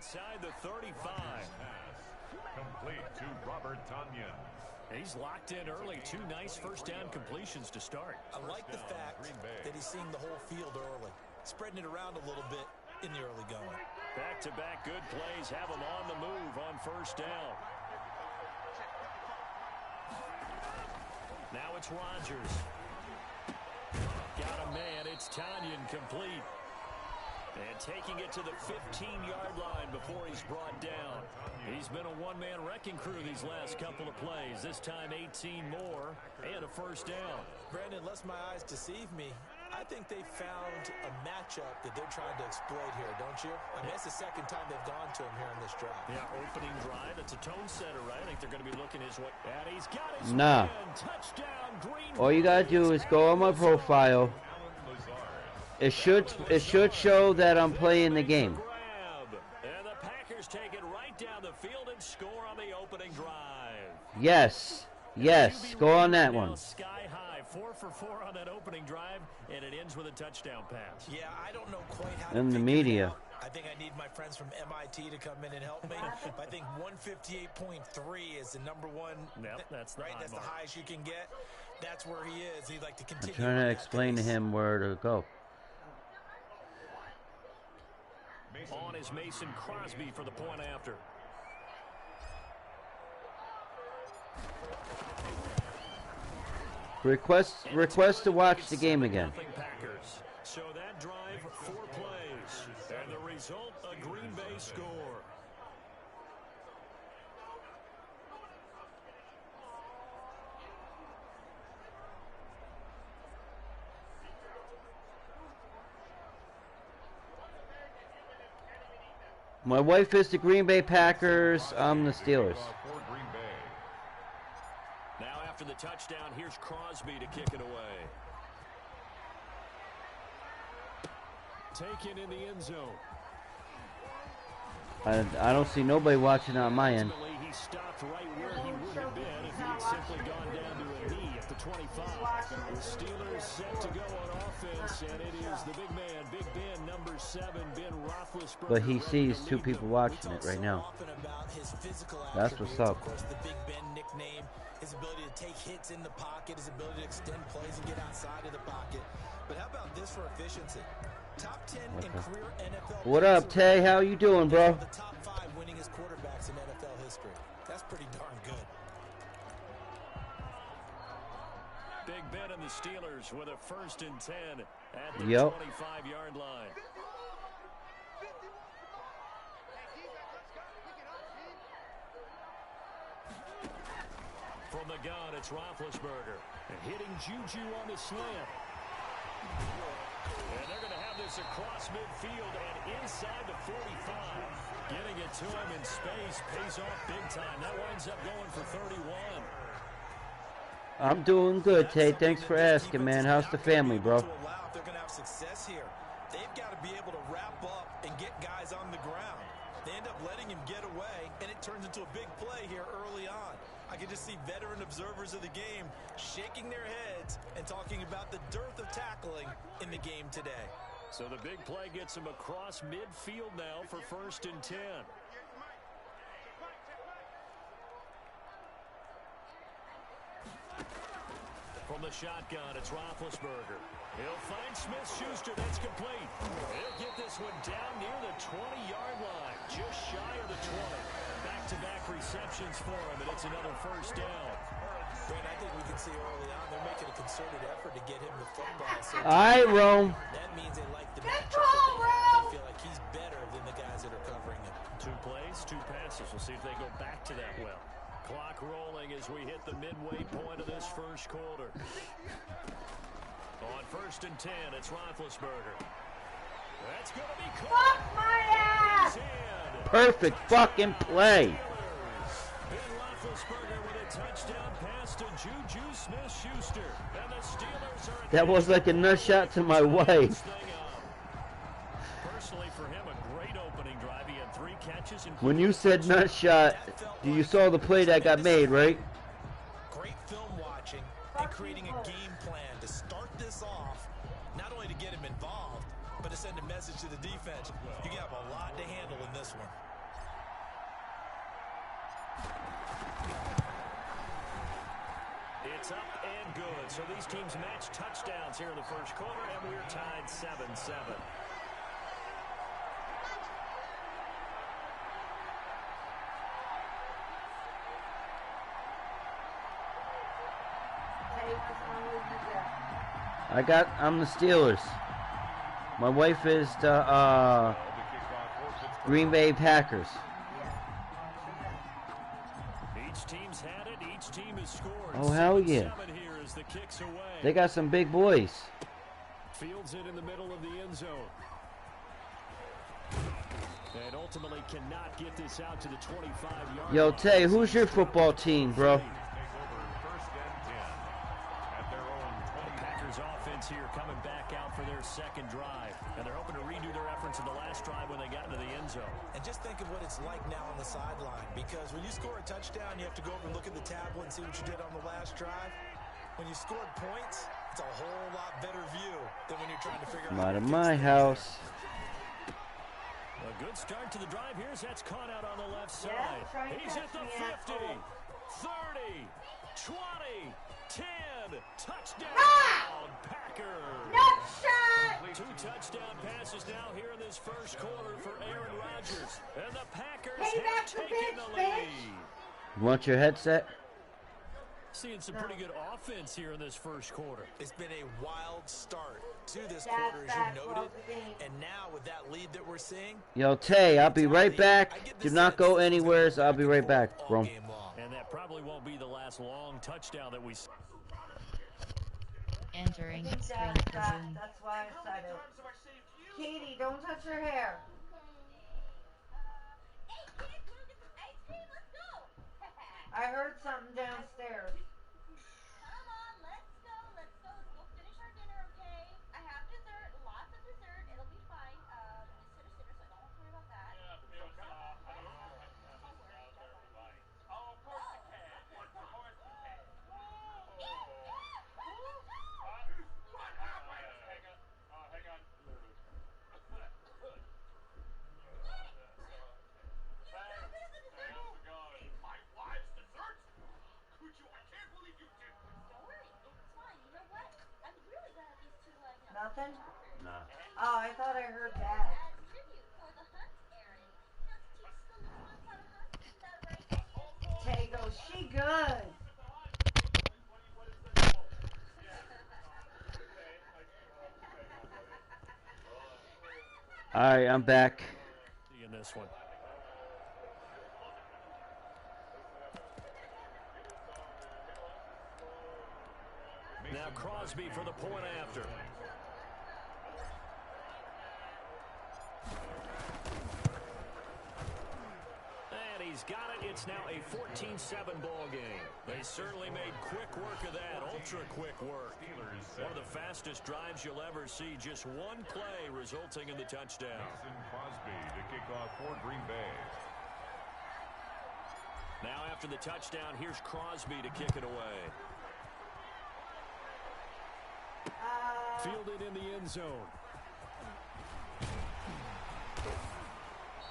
inside the 35. Complete to Robert Tonyan. He's locked in early. 2 nice first down completions to start. I like the fact that he's seeing the whole field early, spreading it around a little bit in the early going. Back-to-back good plays have him on the move on first down. Now it's Rodgers. Got a man. It's Tonyan complete. And taking it to the 15-yard line before he's brought down. He's been a one-man wrecking crew these last couple of plays. This time 18 more and a first down. Brandon, unless my eyes deceive me, I think they found a matchup that they're trying to exploit here, don't you? I mean, it's the second time they've gone to him here in this drive. Yeah, opening drive. It's a tone setter, right? I think they're going to be looking his way. And he's got his Nah. touchdown. Green. All you gotta do is go on my profile. It should show that I'm playing the game. And the Packers take it right down the field and score on the opening drive. Yes. Yes. Go on that one. Sky high. 4 for 4 on that opening drive, and it ends with a touchdown pass. Yeah, I don't know quite how in the media. I think I need my friends from MIT to come in and help me. But I think 158.3 is the number one. Yep, that's the right. high That's mark. the highest you can get. That's where he is. He'd like to I'm continue. trying to explain to him where to go. On is Mason Crosby for the point after. Request to watch the game again. Packers. So that drive, 4 plays. And the result, a Green Bay score. My wife is the Green Bay Packers. I'm the Steelers. Now after the touchdown, here's Crosby to kick it away. Taken in the end zone. I don't see nobody watching on my end. He stopped right where he would have been if he had simply gone down to a knee at the 25. The Steelers set to go on offense, and it is the big man, Big Ben, number 7, Ben Roethlisberger. But he sees 2 people watching it right now. That's what's up. Of course, the Big Ben nickname, his ability to take hits in the pocket, his ability to extend plays and get outside of the pocket. But how about this for efficiency? Top 10 in career NFL. What up, Tay? How you doing, bro? The top 5 winningest quarterbacks in NFL history. That's pretty darn good. Big Ben and the Steelers with a 1st and 10 at the 25-yard line. From the gun, it's Roethlisberger. Hitting Juju on the slant. And they're going to have this across midfield and inside the 45. Getting it to him in space pays off big time. That winds up going for 31. I'm doing good, Tay. Thanks for asking, man. How's the family, bro? If they're going to have success here, they've got to be able to wrap up and get guys on the ground. They end up letting him get away, and it turns into a big play here early on. I can just see veteran observers of the game shaking their heads and talking about the dearth of tackling in the game today. So the big play gets him across midfield now for 1st and 10. From the shotgun, it's Roethlisberger. He'll find Smith-Schuster. That's complete. He'll get this one down near the 20-yard line, just shy of the 20. Back-to-back receptions for him, and it's another 1st down. Brent, I think we can see early on they're making a concerted effort to get him the football. So All right, Rome. that means they like the matchup. They feel like he's better than the guys that are covering him. 2 plays, 2 passes. We'll see if they go back to that well. Clock rolling as we hit the midway point of this 1st quarter. On 1st and 10, it's Roethlisberger. That's going to be caught. Fuck my ass! Perfect fucking play. Ben Roethlisberger with a touchdown pass to Juju Smith-Schuster. And the Steelers are... That was like a nut shot to my wife. Personally, for him, a great opening drive. He had 3 catches. When you said nut shot, you saw the play that got made, right? Great film watching and creating a game plan to start this off, not only to get him involved, but to send a message to the defense. You have a lot to handle in this one. It's up and good. So these teams match touchdowns here in the first quarter, and we're tied 7-7. I'm the Steelers. My wife is the Green Bay Packers. Each team's had it. Each team has scored. Oh, hell yeah. Here as the kicks away. They got some big boys. Fields it in the middle of the end zone. And ultimately cannot get this out to the 25-yard line. Yo, Tay, who's your football team, bro? Offense here coming back out for their second drive, and they're hoping to redo their efforts in the last drive when they got into the end zone. And just think of what it's like now on the sideline, because when you score a touchdown, you have to go over and look at the tablet and see what you did on the last drive. When you scored points, it's a whole lot better view than when you're trying to figure out. Out of my house. A good start to the drive here as that's caught out on the left side. He's at the 50, 30, 20, 10, touchdown, Packers. Two touchdown passes now here in this first quarter for Aaron Rodgers. And the Packers have taken the lead. You want your headset? Seeing some pretty good offense here in this first quarter. It's been a wild start to this quarter, as you noted. And now with that lead that we're seeing. Yo, Tay, I'll be right back. Do not go anywhere, so I'll be right back, bro. And that probably won't be the last long touchdown that we see. Entering screen prison. That's why I said it. Katie, don't touch her hair. I heard something downstairs. Come on, let's go. Let's go finish our dinner, okay? I have dessert, lots of dessert. It'll be fine. It's dinner, so I don't have to worry about that. Oh, of course you can. Of course you can. Hang on. My wife's dessert? Could you? I can't believe you did this. Don't worry, it's fine. You know what? I'm really glad these two Nothing? Nah. Oh, I thought I heard that. as tribute for the hunt, Aaron. Let's teach the little ones how to hunt. Isn't that right? Tay goes, she good. Alright, I'm back. In this one. Now Crosby for the point after. And he's got it. It's now a 14-7 ball game. They certainly made quick work of that, ultra quick work. One of the fastest drives you'll ever see. Just one play resulting in the touchdown. Crosby to kick off for Green Bay. Now after the touchdown, here's Crosby to kick it away. Fielded in the end zone.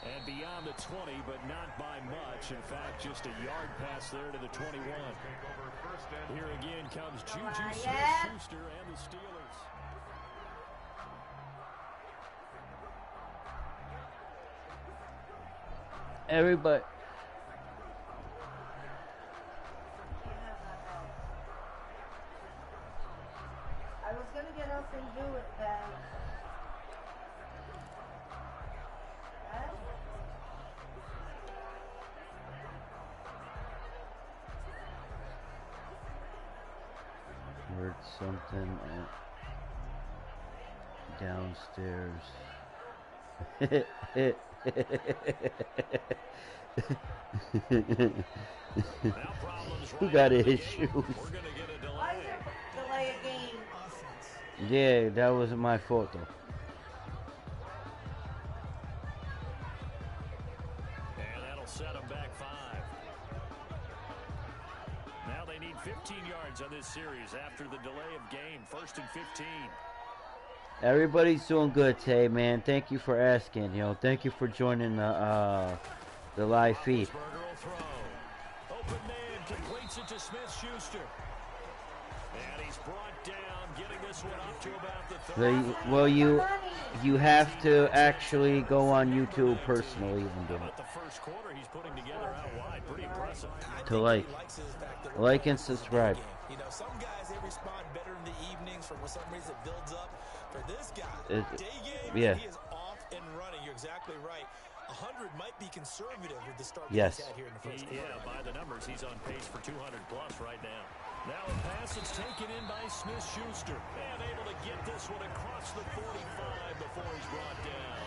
And beyond the 20, but not by much. In fact, just a yard pass there to the 21. Here again comes Juju Smith-Schuster and the Steelers. Everybody. I was gonna get up and do it, Ben. Heard something downstairs. Who got issues? Why is there delay a game? Yeah, that wasn't my fault though. And that'll set them back 5. Now they need 15 yards on this series after the delay of game. 1st and 15. Everybody's doing good today, man. Thank you for asking, yo. Thank you for joining the live feed. Open man completes it to Smith-Schuster. And he's brought down, getting this one up to about the 30. Well, you have to actually go on YouTube personally and do About the first quarter he's putting together out wide. Pretty impressive. to like and subscribe. You know, some guys, they respond better in the evenings. For some reason, it builds up. For this guy, day game, yeah. he is off and running. You're exactly right. 100 might be conservative with the start Yes. he's had here in the first quarter. Yeah, by the numbers, he's on pace for 200 plus right now. Now a pass that's taken in by Smith-Schuster. And able to get this one across the 45 before he's brought down.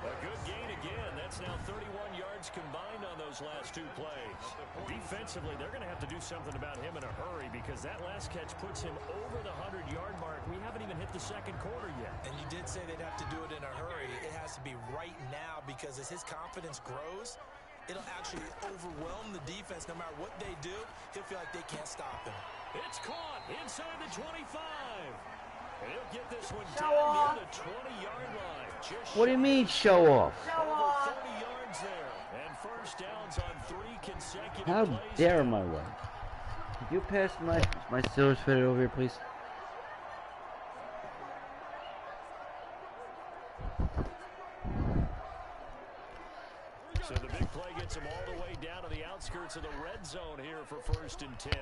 A good gain again. That's now 31 yards combined on those last two plays. Defensively, they're going to have to do something about him in a hurry because that last catch puts him over the 100-yard mark. We haven't even hit the second quarter yet. And you did say they'd have to do it in a hurry. It has to be right now because as his confidence grows, it'll actually overwhelm the defense. No matter what they do, he'll feel like they can't stop him. It's caught inside the 25. And he'll get this one Show down off. near the 20-yard line. Just What do you mean show off? Show over off. 30 yards there. And first downs on 3 consecutive How plays. dare my wife? Could you pass my Steelers fitted over here, please? So the big play gets him all the way down to the outskirts of the red zone here for 1st and 10.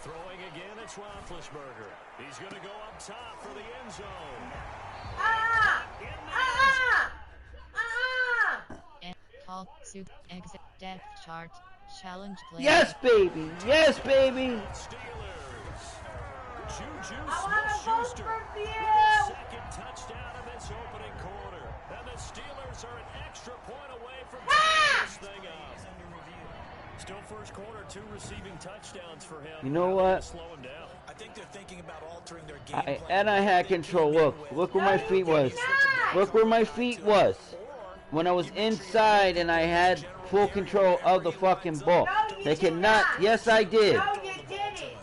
Throwing again, it's Roethlisberger. He's going to go up top for the end zone. And call to exit depth chart. Challenge play. Yes, baby. Yes, baby. Steelers. Juju I want to vote Smith-Schuster for with you. his second touchdown in this opening quarter. And the Steelers are an extra point away from tying this thing up. Still first quarter, 2 receiving touchdowns for him. You know what? Slow him down. I think they're thinking about altering their game plan. And I had control. Look where my feet was. Look where my feet was. When I was inside and I had full control of the fucking ball. They cannot. Yes, I did. No, you didn't.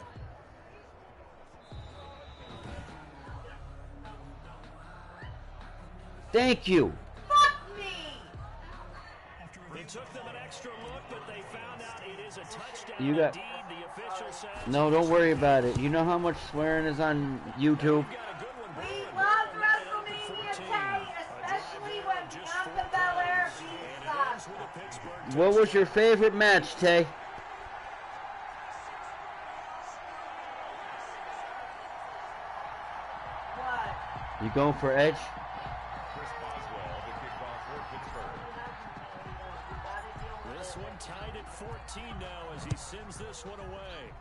Thank you. Fuck me. It took them an extra look, but they found out it is a touchdown. You got. Indeed, the official says No, don't worry about it. You know how much swearing is on YouTube? got a good one. We love WrestleMania 10, especially when Bianca Belair beats us. With a Pittsburgh What was your favorite match, Tay? What? You going for Edge? Chris Boswell, the kickoff for Pittsburgh. This one tied at 14 now as he sends this one away.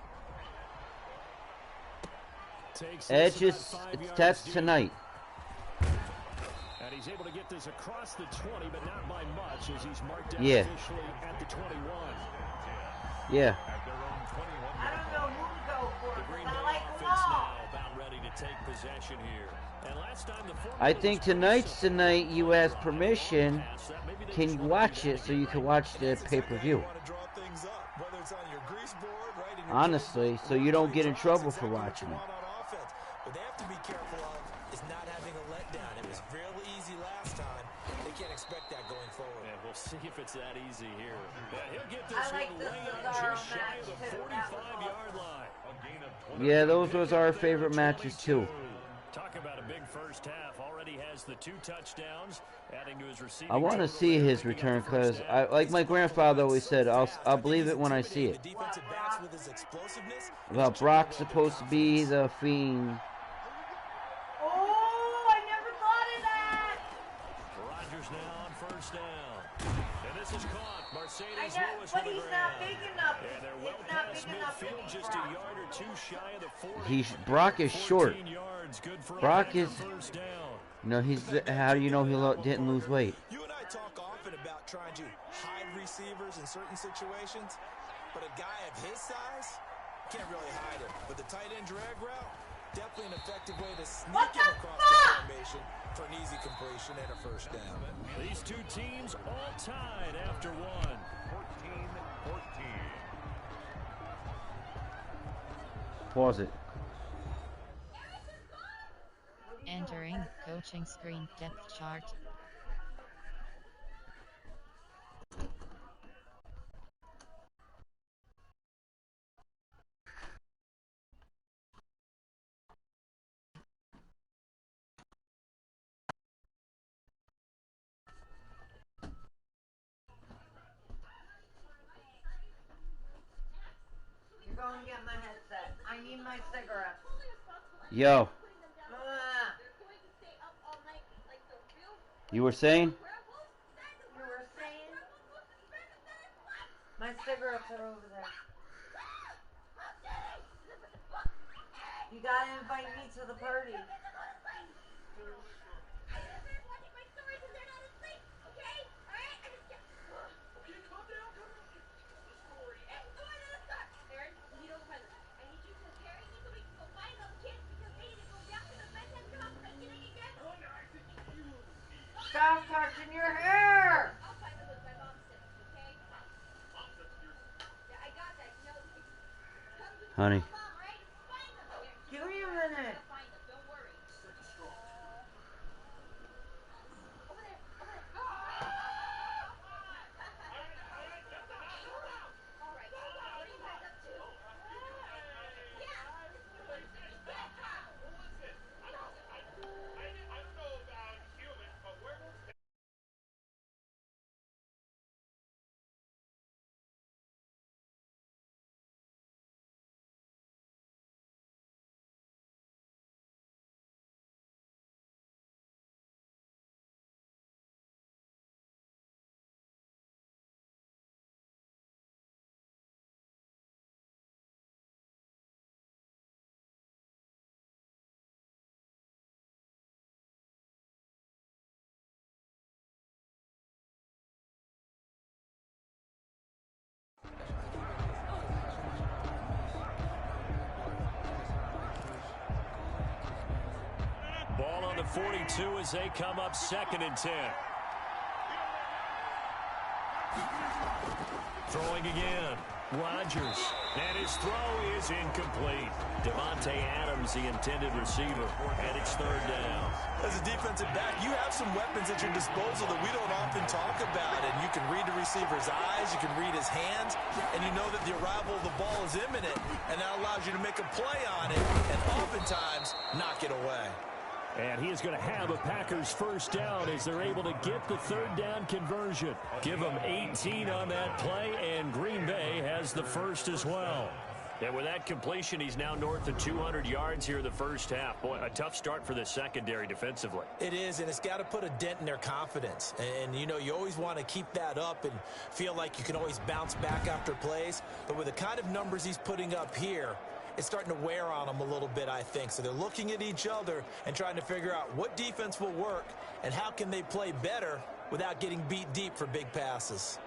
Takes this Edge about is 5 yards that's deep. tonight. And he's able to get this across the 20, but not by much as he's marked down Yeah. officially at the 21. Yeah. At their own 21 I don't know who to go for, The Green but Bay I like them offense all. now about ready to take possession here. And last time the formula I was think pretty tonight's simple. tonight you ask permission. Pass, that maybe they Can just you wanna watch do it that so you again. can watch the That's exactly pay-per-view? how you want to draw things up, whether it's on your grease board, right, in your Honestly, choice so you don't get in board, trouble that's for exactly what watching you it. want on offense. What they have to be careful of is not having a letdown. It was real easy last time. They can't expect that going forward. And we'll see if it's that easy here. Yeah, he'll get this I like one the way up Cesaro just shy of the match, too. That was 45-yard line. A gain of 20. Yeah, those was our favorite matches too. Talk about a big first half. Already has the 2 touchdowns, adding to his receiving. I want to total see there, his picking up return the first because, down. like my grandfather always said, I'll believe it when I see it. The defensive backs with his explosiveness. Well, Brock's supposed to be the Fiend. Oh, I never thought of that. Rodgers now on first down. And this is caught. Mercedes I know, Lewis but with he's the not ground. big enough. And they're well It's not past big enough to midfield, be just a Brock. yard or 2 shy of the 40. Brock is short. 14 yards, good for a Brock Packer is- first down. No, how do you know he didn't lose weight? You and I talk often about trying to hide receivers in certain situations, but a guy of his size can't really hide him. But the tight end drag route, definitely an effective way to sneak What him the across fuck? the formation for an easy completion and a first down. These 2 teams all tied after 1. 14-14. Pause it. Entering coaching screen depth chart. my cigarettes. Yo. You were saying? You were saying? My cigarettes are over there. You gotta invite me to the party. Stop touching your hair! Honey. Give me a minute. Ball on the 42 as they come up 2nd and 10. Throwing again. Rodgers. And his throw is incomplete. Davante Adams, the intended receiver. And it's 3rd down. As a defensive back, you have some weapons at your disposal that we don't often talk about. And you can read the receiver's eyes, you can read his hands, and you know that the arrival of the ball is imminent. And that allows you to make a play on it and oftentimes knock it away. And he is going to have a Packers 1st down as they're able to get the 3rd down conversion. Give them 18 on that play, and Green Bay has the 1st as well. And with that completion, he's now north of 200 yards here in the 1st half. Boy, a tough start for the secondary defensively. It is, and it's got to put a dent in their confidence. And, you know, you always want to keep that up and feel like you can always bounce back after plays. But with the kind of numbers he's putting up here, it's starting to wear on them a little bit, I think. So they're looking at each other and trying to figure out what defense will work and how can they play better without getting beat deep for big passes.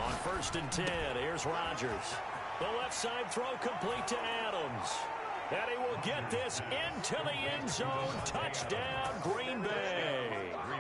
On 1st and 10, here's Rodgers. The left side throw complete to Adams. And he will get this into the end zone. Touchdown, Green Bay.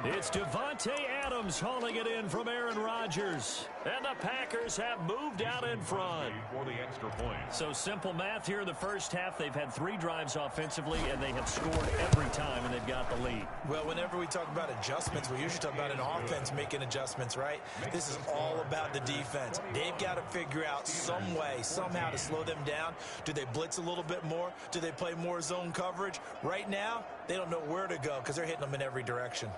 It's Davante Adams hauling it in from Aaron Rodgers. And the Packers have moved out in front. For the extra point. So simple math here in the 1st half. They've had 3 drives offensively, and they have scored every time, and they've got the lead. Well, whenever we talk about adjustments, we usually talk about an offense making adjustments, right? This is all about the defense. They've got to figure out some way, somehow to slow them down. Do they blitz a little bit more? Do they play more zone coverage? Right now, they don't know where to go because they're hitting them in every direction.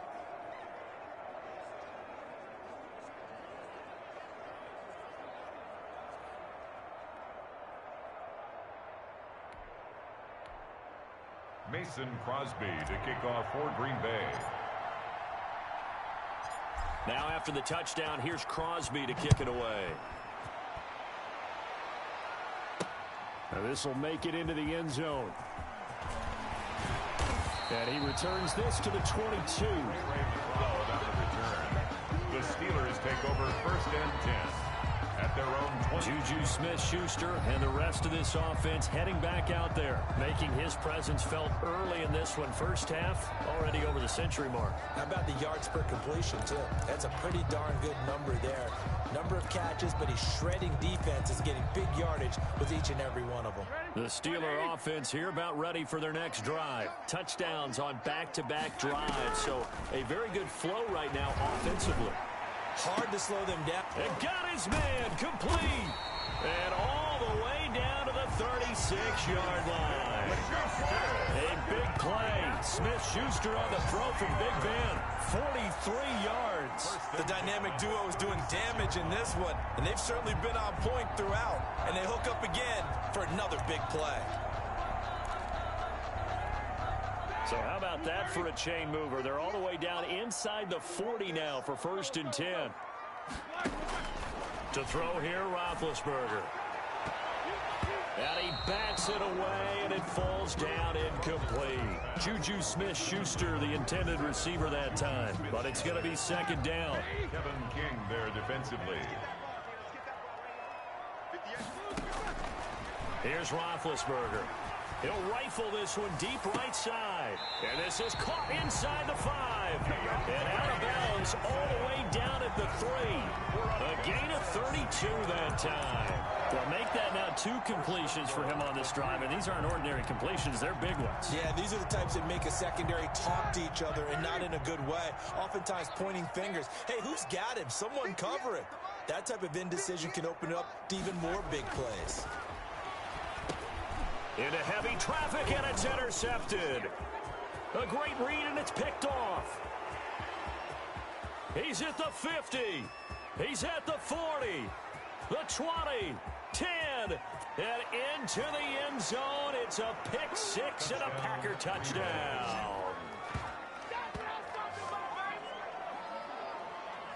Mason Crosby to kick off for Green Bay. Now after the touchdown, here's Crosby to kick it away. Now this will make it into the end zone. And he returns this to the 22. The Steelers take over 1st and 10 at their own 20. Juju Smith-Schuster and the rest of this offense heading back out there, making his presence felt early in this one. 1st half, already over the century mark. How about the yards per completion, too? That's a pretty darn good number there. Number of catches, but he's shredding defense, is getting big yardage with each and every one of them. The Steeler offense here about ready for their next drive. Touchdowns on back-to-back drives, so a very good flow right now offensively. Hard to slow them down. And got his man complete. And all all the way down to the 36-yard line. A big play. Smith-Schuster on the throw from Big Ben. 43 yards. The dynamic duo is doing damage in this one, and they've certainly been on point throughout. And they hook up again for another big play. So how about that for a chain mover? They're all the way down inside the 40 now for 1st and 10. To throw here, Roethlisberger. And he bats it away, and it falls down incomplete. Juju Smith-Schuster, the intended receiver that time. But it's going to be 2nd down. Kevin King there defensively. Here's Roethlisberger. He'll rifle this one deep right side. And this is caught inside the 5. And out of bounds all the way down at the 3. A gain of 32 that time. Well, make that now 2 completions for him on this drive. And these aren't ordinary completions. They're big ones. Yeah, these are the types that make a secondary talk to each other and not in a good way. Oftentimes pointing fingers. Hey, who's got him? Someone cover it. That type of indecision can open up to even more big plays. Into heavy traffic, and it's intercepted. A great read, and it's picked off. He's at the 50. He's at the 40. The 20. 10. And into the end zone. It's a pick 6 and a Packer touchdown.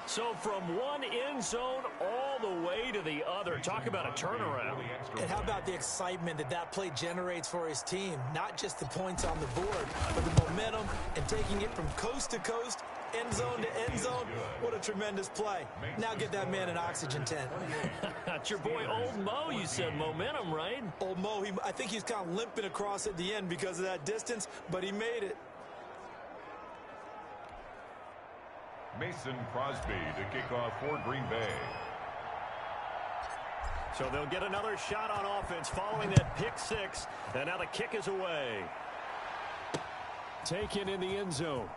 So from one end zone all the way to the other. Talk about a turnaround. And how about the excitement that that play generates for his team? Not just the points on the board, but the momentum and taking it from coast to coast, end zone to end zone. What a tremendous play. Now get that man an oxygen tent. That's your boy Old Mo. You said momentum, right? Old Mo, I think he's kind of limping across at the end because of that distance, but he made it. Mason Crosby to kick off for Green Bay. So they'll get another shot on offense following that pick 6. And now the kick is away. Taken in the end zone.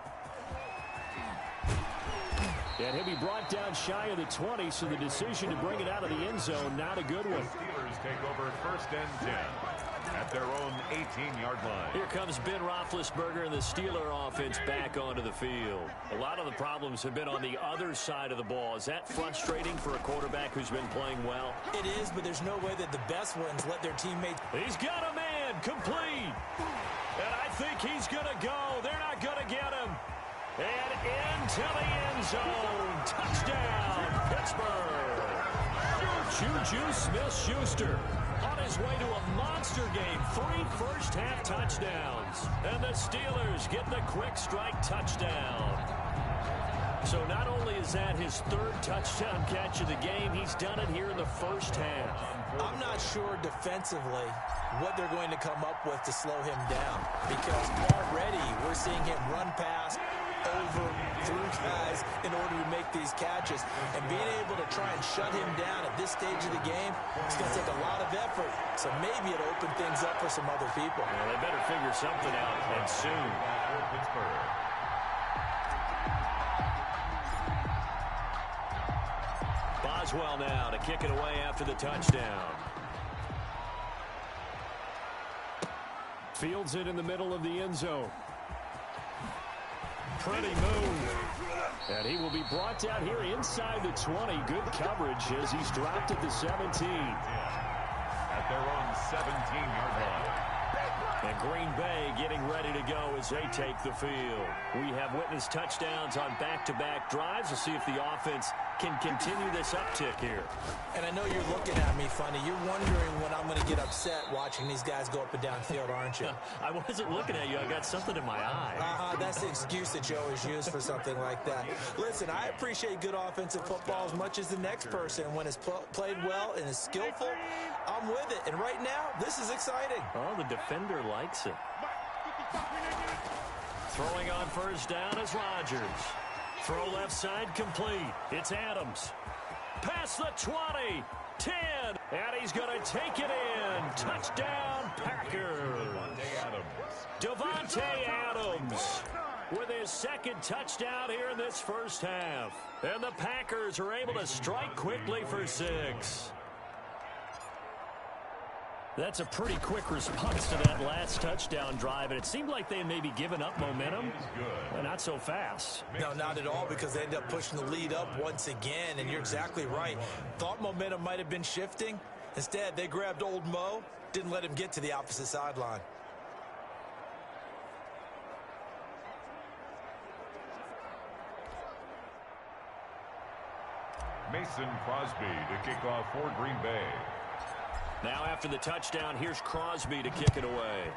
And he'll be brought down shy of the 20, so the decision to bring it out of the end zone, not a good one. The Steelers take over 1st and 10 at their own 18-yard line. Here comes Ben Roethlisberger and the Steeler offense back onto the field. A lot of the problems have been on the other side of the ball. Is that frustrating for a quarterback who's been playing well? It is, but there's no way that the best ones let their teammates. He's got a man complete. And I think he's going to go. They're not going to get him. And into the end zone. Touchdown, Pittsburgh. Juju Smith-Schuster on his way to a monster game. 3 first-half touchdowns. And the Steelers get the quick strike touchdown. So not only is that his 3rd touchdown catch of the game, he's done it here in the first half. I'm not sure defensively what they're going to come up with to slow him down, because already we're seeing him run past, over, through guys in order to make these catches. And being able to try and shut him down at this stage of the game, it's going to take a lot of effort. So maybe it'll open things up for some other people. Well, they better figure something out, and soon. Boswell now to kick it away after the touchdown. Fields it in the middle of the end zone. Pretty move. And he will be brought down here inside the 20. Good coverage as he's dropped at the 17. At their own 17-yard line. And Green Bay getting ready to go as they take the field. We have witnessed touchdowns on back-to-back drives. We'll see if the offense can continue this uptick here. And I know you're looking at me funny. You're wondering when I'm going to get upset watching these guys go up and down field, aren't you? I wasn't looking at you. I got something in my eye. That's the excuse that you always use for something like that. Listen, I appreciate good offensive football as much as the next person. When it's played well and is skillful, I'm with it. And right now, this is exciting. Oh, the defender likes it. Throwing on first down is Rodgers. Throw left side complete. It's Adams. Past the 20. 10. And he's going to take it in. Touchdown, Packers. Devontae Adams with his 2nd touchdown here in this first half. And the Packers are able to strike quickly for 6. That's a pretty quick response to that last touchdown drive, and it seemed like they had maybe given up momentum. But not so fast. No, not at all, because they ended up pushing the lead up once again, and you're exactly right. Thought momentum might have been shifting. Instead, they grabbed old Mo, didn't let him get to the opposite sideline. Mason Crosby to kick off for Green Bay. Now after the touchdown, here's Crosby to kick it away.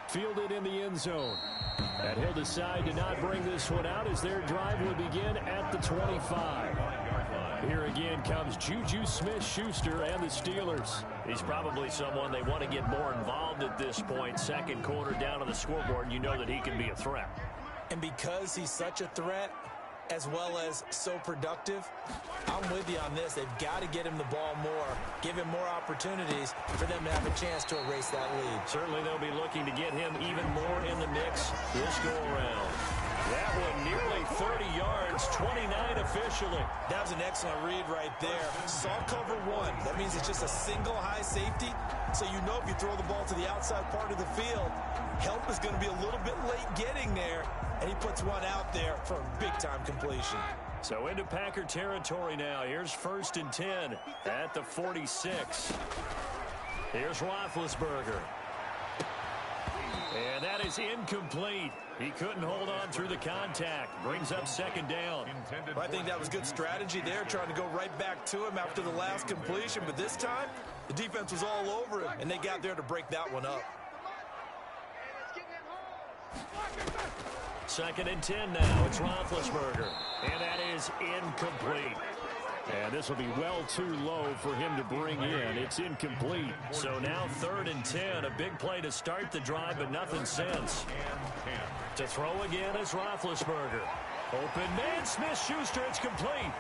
Fielded in the end zone. And he'll decide to not bring this one out as their drive will begin at the 25. Here again comes Juju Smith-Schuster and the Steelers. He's probably someone they want to get more involved at this point. Second quarter down on the scoreboard, and you know that he can be a threat. And because he's such a threat, as well as so productive, I'm with you on this. They've got to get him the ball more, give him more opportunities for them to have a chance to erase that lead. Certainly they'll be looking to get him even more in the mix this go-around. That one nearly 30 yards, 29 officially. That was an excellent read right there. Saw cover one. That means it's just a single high safety. So you know if you throw the ball to the outside part of the field, help is going to be a little bit late getting there. And he puts one out there for a big-time completion. So into Packer territory now. Here's 1st and 10 at the 46. Here's Roethlisberger. And that is incomplete. He couldn't hold on through the contact. Brings up 2nd down. Well, I think that was good strategy there, trying to go right back to him after the last completion. But this time, the defense was all over him, and they got there to break that one up. 2nd and 10 now. It's Roethlisberger. And that is incomplete. And this will be well too low for him to bring in. It's incomplete. So now 3rd and 10. A big play to start the drive, but nothing since. To throw again is Roethlisberger. Open man, Smith-Schuster. It's complete.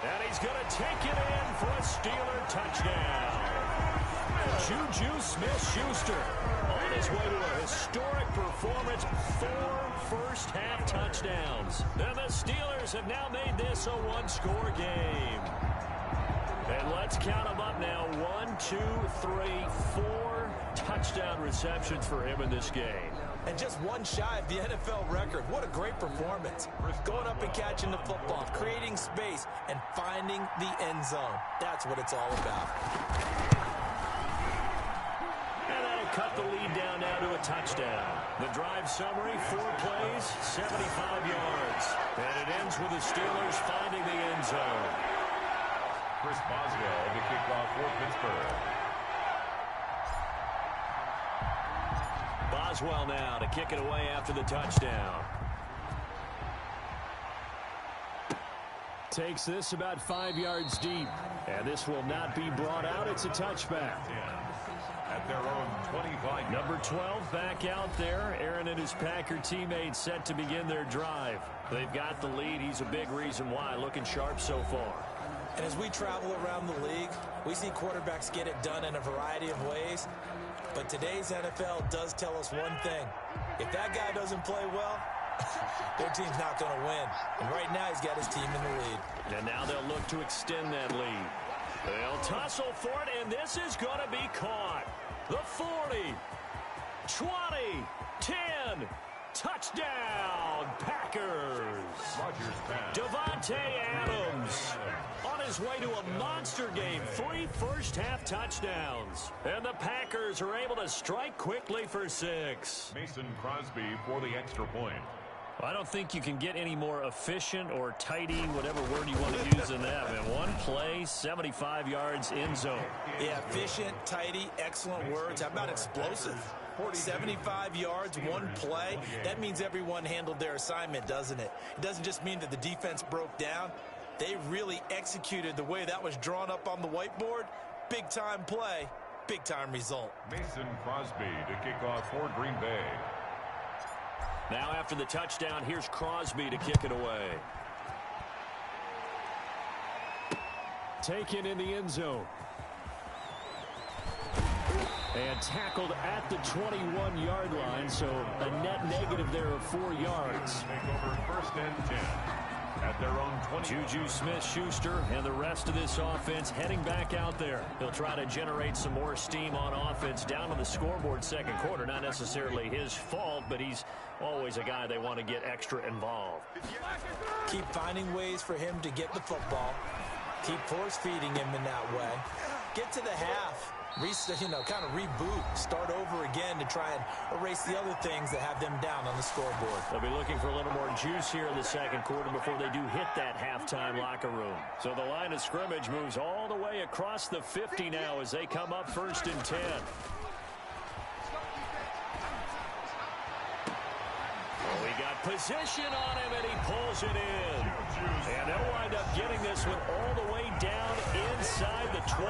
And he's going to take it in for a Steeler touchdown. Juju Smith-Schuster on his way to a historic performance. 4 first-half touchdowns. And the Steelers have now made this a one-score game. And let's count them up now. 1, 2, 3, 4 touchdown receptions for him in this game. And just one shy of the NFL record. What a great performance. Going up and catching the football, creating space, and finding the end zone. That's what it's all about. Cut the lead down now to a touchdown. The drive summary, 4 plays, 75 yards. And it ends with the Steelers finding the end zone. Chris Boswell to kick off for Pittsburgh. Boswell now to kick it away after the touchdown. Takes this about 5 yards deep. And this will not be brought out. It's a touchback. At their own 25. Number 12 back out there. Aaron and his Packer teammates set to begin their drive. They've got the lead. He's a big reason why. Looking sharp so far. And as we travel around the league, we see quarterbacks get it done in a variety of ways. But today's NFL does tell us one thing. If that guy doesn't play well, their team's not going to win. And right now he's got his team in the lead. And now they'll look to extend that lead. They'll tussle for it, and this is going to be caught. The 40, 20, 10, touchdown, Packers. Davante Adams on his way to a monster game. 3 first-half touchdowns. And the Packers are able to strike quickly for 6. Mason Crosby for the extra point. I don't think you can get any more efficient or tidy, whatever word you want to use in that. Man, one play, 75 yards, end zone. Yeah, efficient, tidy, excellent words. How about explosive? 75 yards, one play. That means everyone handled their assignment, doesn't it? It doesn't just mean that the defense broke down. They really executed the way that was drawn up on the whiteboard. Big-time play, big-time result. Mason Crosby to kick off for Green Bay. Now after the touchdown, here's Crosby to kick it away. Taken in the end zone. And tackled at the 21-yard line, so a net negative there of 4 yards. Make over 1st and 10. at their own 20. Juju Smith-Schuster and the rest of this offense heading back out there. He'll try to generate some more steam on offense down on the scoreboard second quarter. Not necessarily his fault, but he's always a guy they want to get extra involved. Keep finding ways for him to get the football. Keep force-feeding him in that way. Get to the half. Kind of reboot, start over again to try and erase the other things that have them down on the scoreboard. They'll be looking for a little more juice here in the second quarter before they do hit that halftime locker room. So the line of scrimmage moves all the way across the 50 now as they come up 1st and 10. We got position on him, and he pulls it in. And they'll wind up getting this one all the way down inside the 20.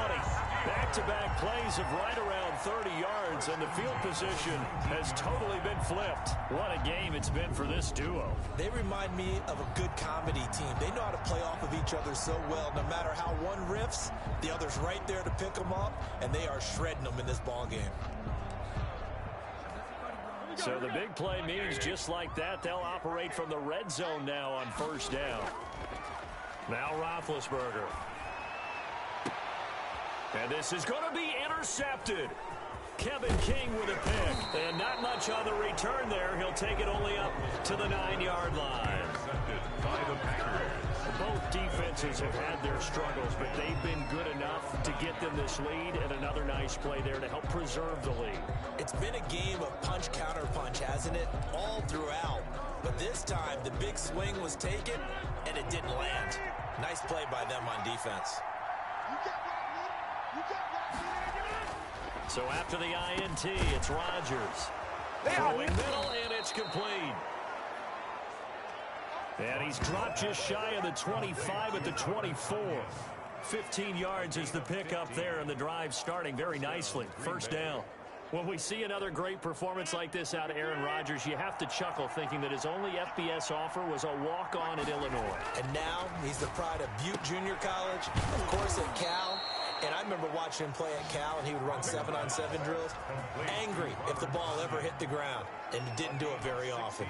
Back-to-back plays of right around 30 yards, and the field position has totally been flipped. What a game it's been for this duo. They remind me of a good comedy team. They know how to play off of each other so well. No matter how one riffs, the other's right there to pick them up, and they are shredding them in this ball game. So the big play means just like that, they'll operate from the red zone now on 1st down. Now Roethlisberger. And this is going to be intercepted. Kevin King with a pick. And not much on the return there. He'll take it only up to the 9-yard line. Intercepted by the Packers. Both defenses have had their struggles, but they've been good enough to get them this lead, and another nice play there to help preserve the lead. It's been a game of punch-counter-punch, hasn't it? All throughout. But this time, the big swing was taken, and it didn't land. Nice play by them on defense. So after the INT, it's Rodgers. Throwing middle, and it's complete. And he's dropped just shy of the 25 at the 24. 15 yards is the pickup there, and the drive starting very nicely. 1st down. When we see another great performance like this out of Aaron Rodgers, you have to chuckle thinking that his only FBS offer was a walk-on at Illinois. And now he's the pride of Butte Junior College, of course at Cal. And I remember watching him play at Cal, and he would run 7-on-7 drills. Angry if the ball ever hit the ground, and didn't do it very often.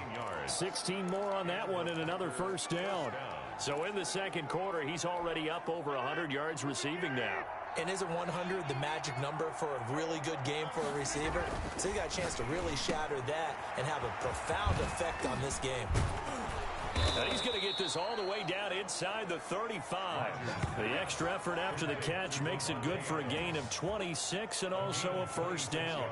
16 more on that one and another 1st down. So in the second quarter, he's already up over 100 yards receiving now. And isn't 100 the magic number for a really good game for a receiver? So he got a chance to really shatter that and have a profound effect on this game. And he's going to get this all the way down inside the 35. The extra effort after the catch makes it good for a gain of 26 and also a 1st down.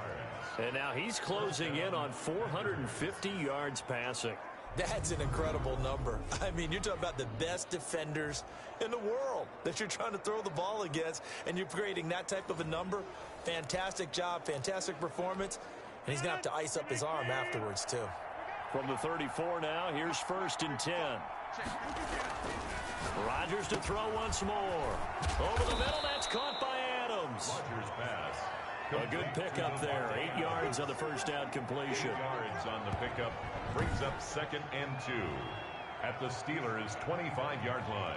And now he's closing in on 450 yards passing. That's an incredible number. I mean, you're talking about the best defenders in the world that you're trying to throw the ball against, and you're creating that type of a number. Fantastic job, fantastic performance, and he's going to have to ice up his arm afterwards, too. From the 34 now, here's 1st and 10. Rodgers to throw once more. Over the middle, that's caught by Adams. Rodgers pass. A good pickup there. 8 yards on the 1st down completion. 8 yards on the pickup brings up 2nd and 2 at the Steelers' 25-yard line.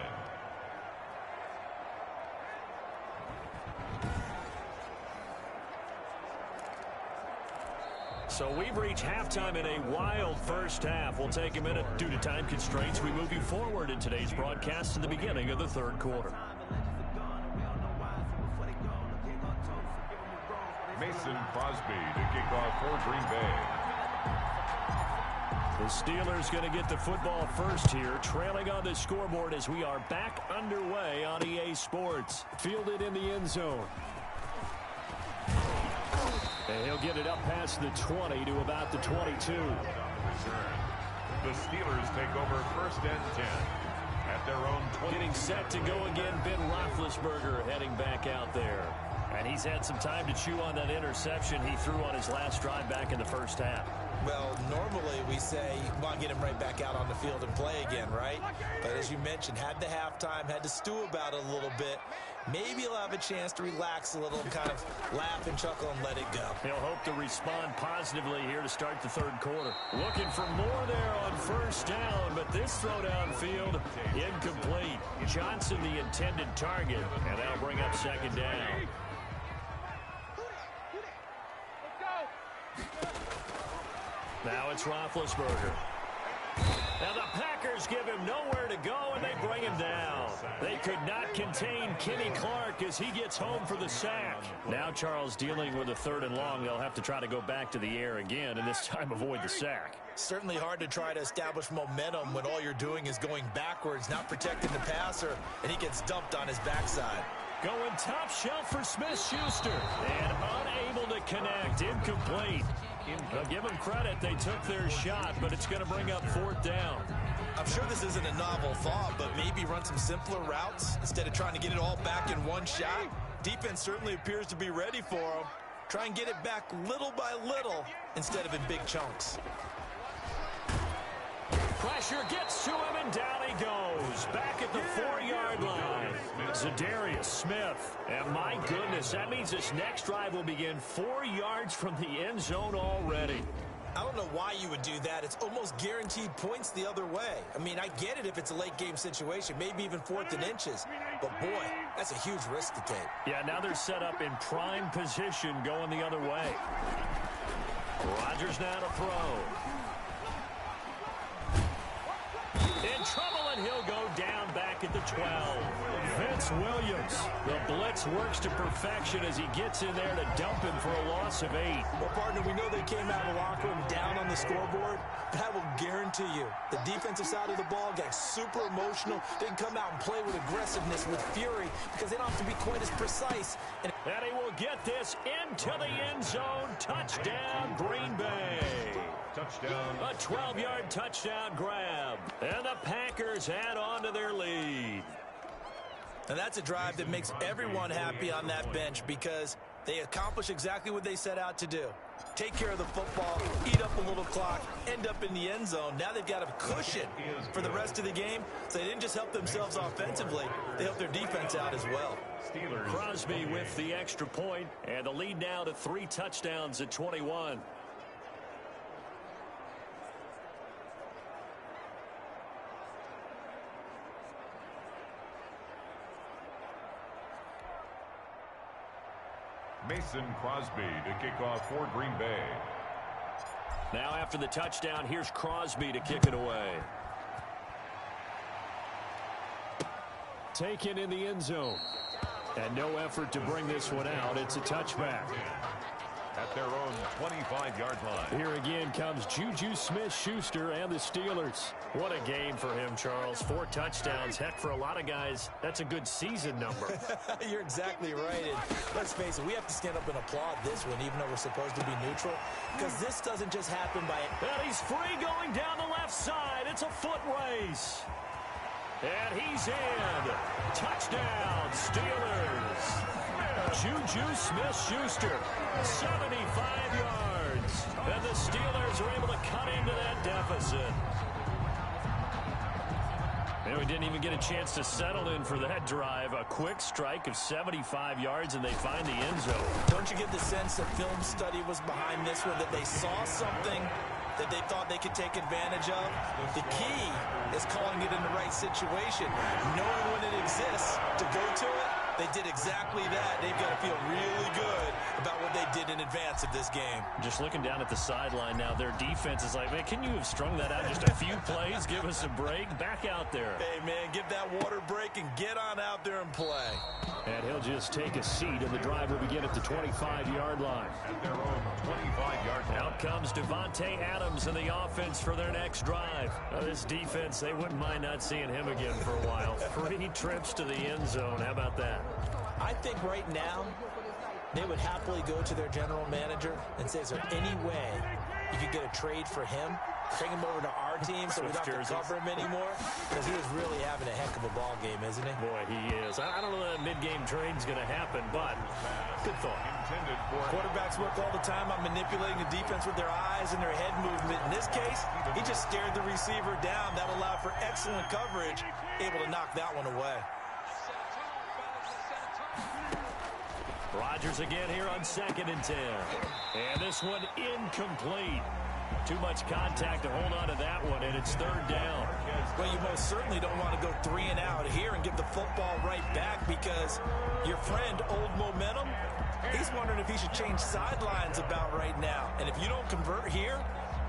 So we've reached halftime in a wild 1st half. We'll take a minute due to time constraints. We move you forward in today's broadcast to the beginning of the 3rd quarter. Mason Crosby to kick off for Green Bay. The Steelers going to get the football first here, trailing on the scoreboard as we are back underway on EA Sports. Fielded in the end zone. And he'll get it up past the 20 to about the 22. The Steelers take over 1st and 10 at their own 20. Getting set to go again, Ben Roethlisberger heading back out there. And he's had some time to chew on that interception he threw on his last drive back in the 1st half. Well, normally we say, well, get him right back out on the field and play again, right? But as you mentioned, had the halftime, had to stew about it a little bit. Maybe he'll have a chance to relax a little and kind of laugh and chuckle and let it go. He'll hope to respond positively here to start the 3rd quarter. Looking for more there on 1st down, but this throw downfield incomplete. Johnson the intended target, and that'll bring up 2nd down. Now it's Roethlisberger. Now the Packers give him nowhere to go, and they bring him down. They could not contain Kenny Clark as he gets home for the sack. Now Charles dealing with a 3rd and long. They'll have to try to go back to the air again, and this time avoid the sack. Certainly hard to try to establish momentum when all you're doing is going backwards, not protecting the passer, and he gets dumped on his backside. Going top shelf for Smith-Schuster, and unable to connect, incomplete. Give them credit, they took their shot, but it's going to bring up 4th down. I'm sure this isn't a novel thought, but maybe run some simpler routes instead of trying to get it all back in one shot. Defense certainly appears to be ready for him. Try and get it back little by little instead of in big chunks. Pressure gets to him, and down he goes. Back at the 4-yard line. Zadarius Smith. And my goodness, that means this next drive will begin 4 yards from the end zone already. I don't know why you would do that. It's almost guaranteed points the other way. I mean, I get it if it's a late game situation, maybe even 4th and inches. But boy, that's a huge risk to take. Yeah, now they're set up in prime position going the other way. Rodgers now to throw. In trouble, and he'll go down back at the 12. Vince Williams. The blitz works to perfection as he gets in there to dump him for a loss of 8. Well, partner, we know they came out of the locker room down on the scoreboard, but I will guarantee you the defensive side of the ball got super emotional. They can come out and play with aggressiveness, with fury, because they don't have to be quite as precise. And he will get this into the end zone. Touchdown, Green Bay. Touchdown. A 12-yard touchdown grab. And the Packers add on to their lead. And that's a drive that makes everyone happy on that bench because they accomplish exactly what they set out to do. Take care of the football, eat up a little clock, end up in the end zone. Now they've got a cushion for the rest of the game. So they didn't just help themselves offensively, they helped their defense out as well. Crosby with the extra point, and the lead now to 3 touchdowns at 21. Mason Crosby to kick off for Green Bay. Now after the touchdown, here's Crosby to kick it away. Taken in the end zone. And no effort to bring this one out. It's a touchback. At their own 25-yard line. Here again comes Juju Smith-Schuster and the Steelers. What a game for him, Charles. 4 touchdowns. Heck, for a lot of guys, that's a good season number. You're exactly right. And let's face it, we have to stand up and applaud this one, even though we're supposed to be neutral. Because this doesn't just happen by... And he's free going down the left side. It's a foot race. And he's in. Touchdown, Steelers. Juju Smith-Schuster, 75 yards. And the Steelers are able to cut into that deficit. And we didn't even get a chance to settle in for that drive. A quick strike of 75 yards, and they find the end zone. Don't you get the sense that film study was behind this one, that they saw something that they thought they could take advantage of? The key is calling it in the right situation, knowing when it exists to go to it. They did exactly that. They've got to feel really good about what they did in advance of this game. Just looking down at the sideline now, their defense is like, man, can you have strung that out just a few plays? Give us a break. Back out there. Hey, man, give that water break and get on out there and play. And he'll just take a seat, and the drive will begin at the 25-yard line. At their own 25-yard line. Out comes Devontae Adams in the offense for their next drive. This defense, they wouldn't mind not seeing him again for a while. 3 trips to the end zone. How about that? I think right now they would happily go to their general manager and say, is there any way you could get a trade for him? Bring him over to our team so we don't have to cover him anymore? Because he is really having a heck of a ball game, isn't he? Boy, he is. I don't know that mid-game trade's going to happen, but good thought. Quarterbacks work all the time on manipulating the defense with their eyes and their head movement. In this case, he just stared the receiver down. That allowed for excellent coverage, able to knock that one away. Rodgers again here on 2nd and 10. And this one incomplete. Too much contact to hold on to that one, and it's 3rd down. Well, you most certainly don't want to go 3 and out here and give the football right back because your friend, Old Momentum, he's wondering if he should change sidelines about right now. And if you don't convert here,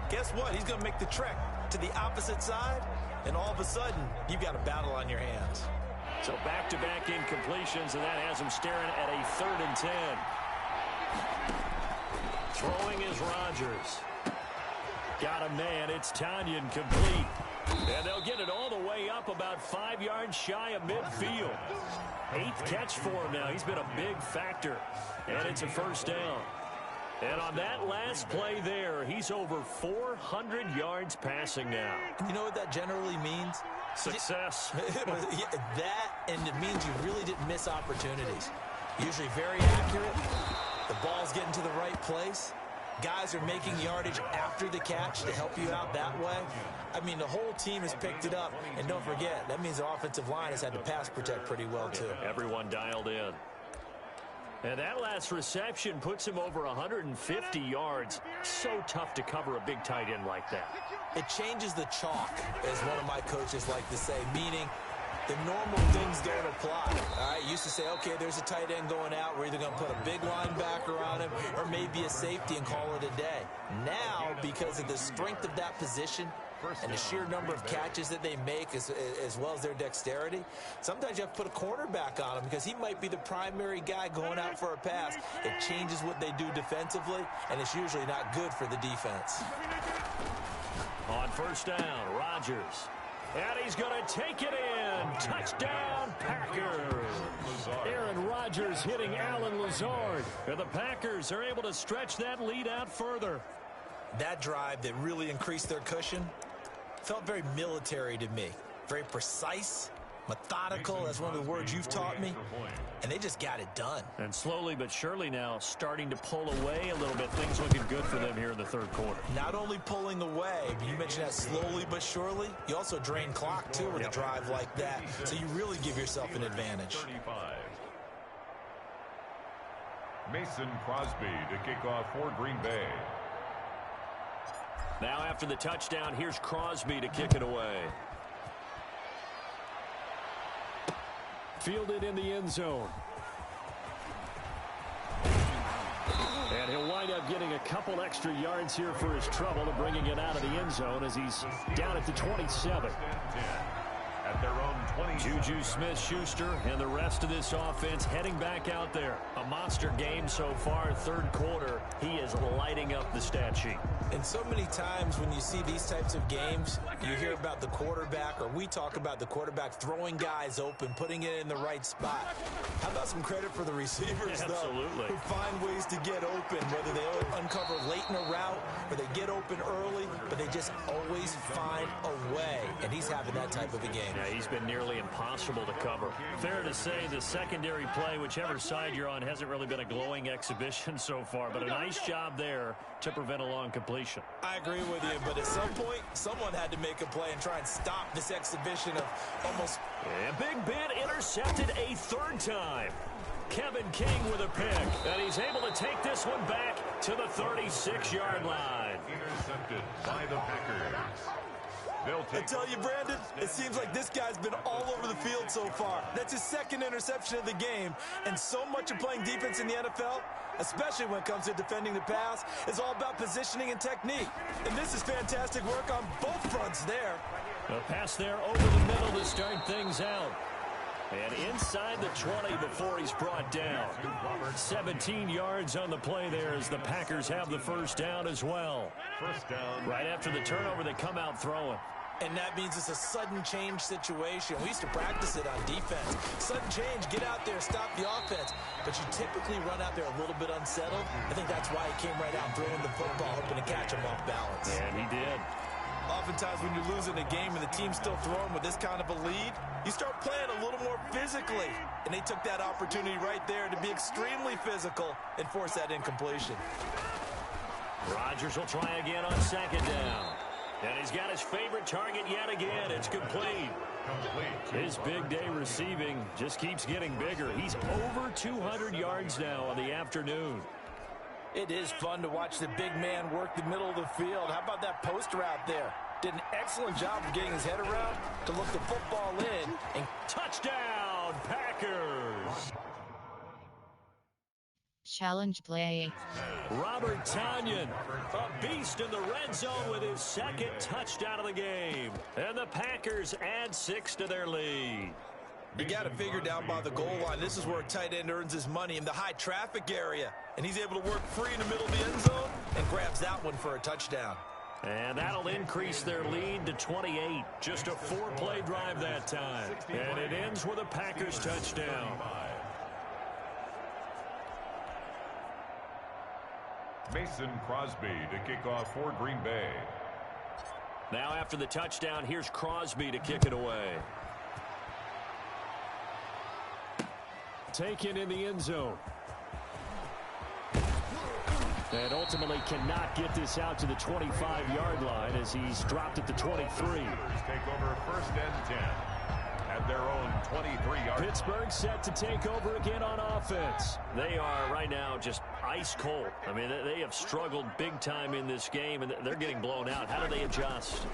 guess what? He's going to make the trek to the opposite side, and all of a sudden, you've got a battle on your hands. So back-to-back incompletions, and that has him staring at a 3rd and 10. Throwing is Rodgers. Got a man. It's Tanyan complete. And they'll get it all the way up about 5 yards shy of midfield. 8th catch for him now. He's been a big factor. And it's a 1st down. And on that last play there, he's over 400 yards passing now. You know what that generally means? Success. That, and it means you really didn't miss opportunities. Usually very accurate. The ball's getting to the right place. Guys are making yardage after the catch to help you out that way. I mean, the whole team has picked it up. And don't forget, that means the offensive line has had to pass protect pretty well, too. Everyone dialed in. And that last reception puts him over 150 yards. So tough to cover a big tight end like that. It changes the chalk, as one of my coaches like to say, meaning the normal things don't apply. All right, used to say, okay, there's a tight end going out. We're either going to put a big linebacker on him or maybe a safety and call it a day. Now, because of the strength of that position and the sheer number of catches that they make as well as their dexterity, sometimes you have to put a cornerback on him because he might be the primary guy going out for a pass. It changes what they do defensively, and it's usually not good for the defense. On 1st down, Rodgers. And he's going to take it in. Touchdown, Packers. Aaron Rodgers hitting Alan Lazard. And the Packers are able to stretch that lead out further. That drive that really increased their cushion felt very military to me. Very precise, methodical. That's one of the words you've taught me. And they just got it done. And slowly but surely now starting to pull away a little bit. Things looking good for them here in the 3rd quarter. Not only pulling away, but you mentioned that slowly but surely. You also drain clock, too, with a drive like that. So you really give yourself an advantage. 35. Mason Crosby to kick off for Green Bay. Now after the touchdown, here's Crosby to kick it away. Fielded in the end zone. And he'll wind up getting a couple extra yards here for his trouble to bringing it out of the end zone as he's down at the 27. At their own 20. Juju Smith-Schuster and the rest of this offense heading back out there. A monster game so far, 3rd quarter. He is lighting up the stat sheet. And so many times when you see these types of games, you hear about the quarterback, or we talk about the quarterback throwing guys open, putting it in the right spot. How about some credit for the receivers, though? Absolutely. Who find ways to get open, whether they uncover late in a route or they get open early, but they just always find a way. And he's having that type of a game. Yeah, he's been nearly impossible to cover. Fair to say the secondary play, whichever side you're on, hasn't really been a glowing exhibition so far, but a nice job there to prevent a long completion. I agree with you, but at some point, someone had to make a play and try and stop this exhibition of almost... And Big Ben intercepted a 3rd time. Kevin King with a pick, and he's able to take this one back to the 36-yard line. Intercepted by the Packers. I tell you, Brandon, it seems like this guy's been all over the field so far. That's his 2nd interception of the game, and so much of playing defense in the NFL, especially when it comes to defending the pass, is all about positioning and technique. And this is fantastic work on both fronts there. A pass there over the middle to start things out. And inside the 20 before he's brought down. 17 yards on the play there as the Packers have the 1st down as well. 1st down. Right after the turnover, they come out throwing. And that means it's a sudden change situation. We used to practice it on defense. Sudden change, get out there, stop the offense. But you typically run out there a little bit unsettled. I think that's why he came right out throwing the football, hoping to catch him off balance. And he did. Oftentimes when you're losing a game and the team's still throwing with this kind of a lead, you start playing a little more physically. And they took that opportunity right there to be extremely physical and force that incompletion. Rodgers will try again on 2nd down. And he's got his favorite target yet again. It's complete. His big day receiving just keeps getting bigger. He's over 200 yards now on the afternoon. It is fun to watch the big man work the middle of the field. How about that poster out there? Did an excellent job of getting his head around to look the football in. And touchdown, Packers! Challenge play. Robert Tonyan, a beast in the red zone with his second touchdown of the game. And the Packers add 6 to their lead. You got to figure down by the goal line. This is where a tight end earns his money in the high traffic area. And he's able to work free in the middle of the end zone and grabs that one for a touchdown. And that'll increase their lead to 28. Just a 4-play drive that time. And it ends with a Packers touchdown. Mason Crosby to kick off for Green Bay. Now after the touchdown, here's Crosby to kick it away. Taken in the end zone. And ultimately cannot get this out to the 25-yard line as he's dropped at the 23. Take over 1st and 10 at their own 23-yard. Pittsburgh set to take over again on offense. They are right now just ice cold. I mean, they have struggled big time in this game, and they're getting blown out. How do they adjust?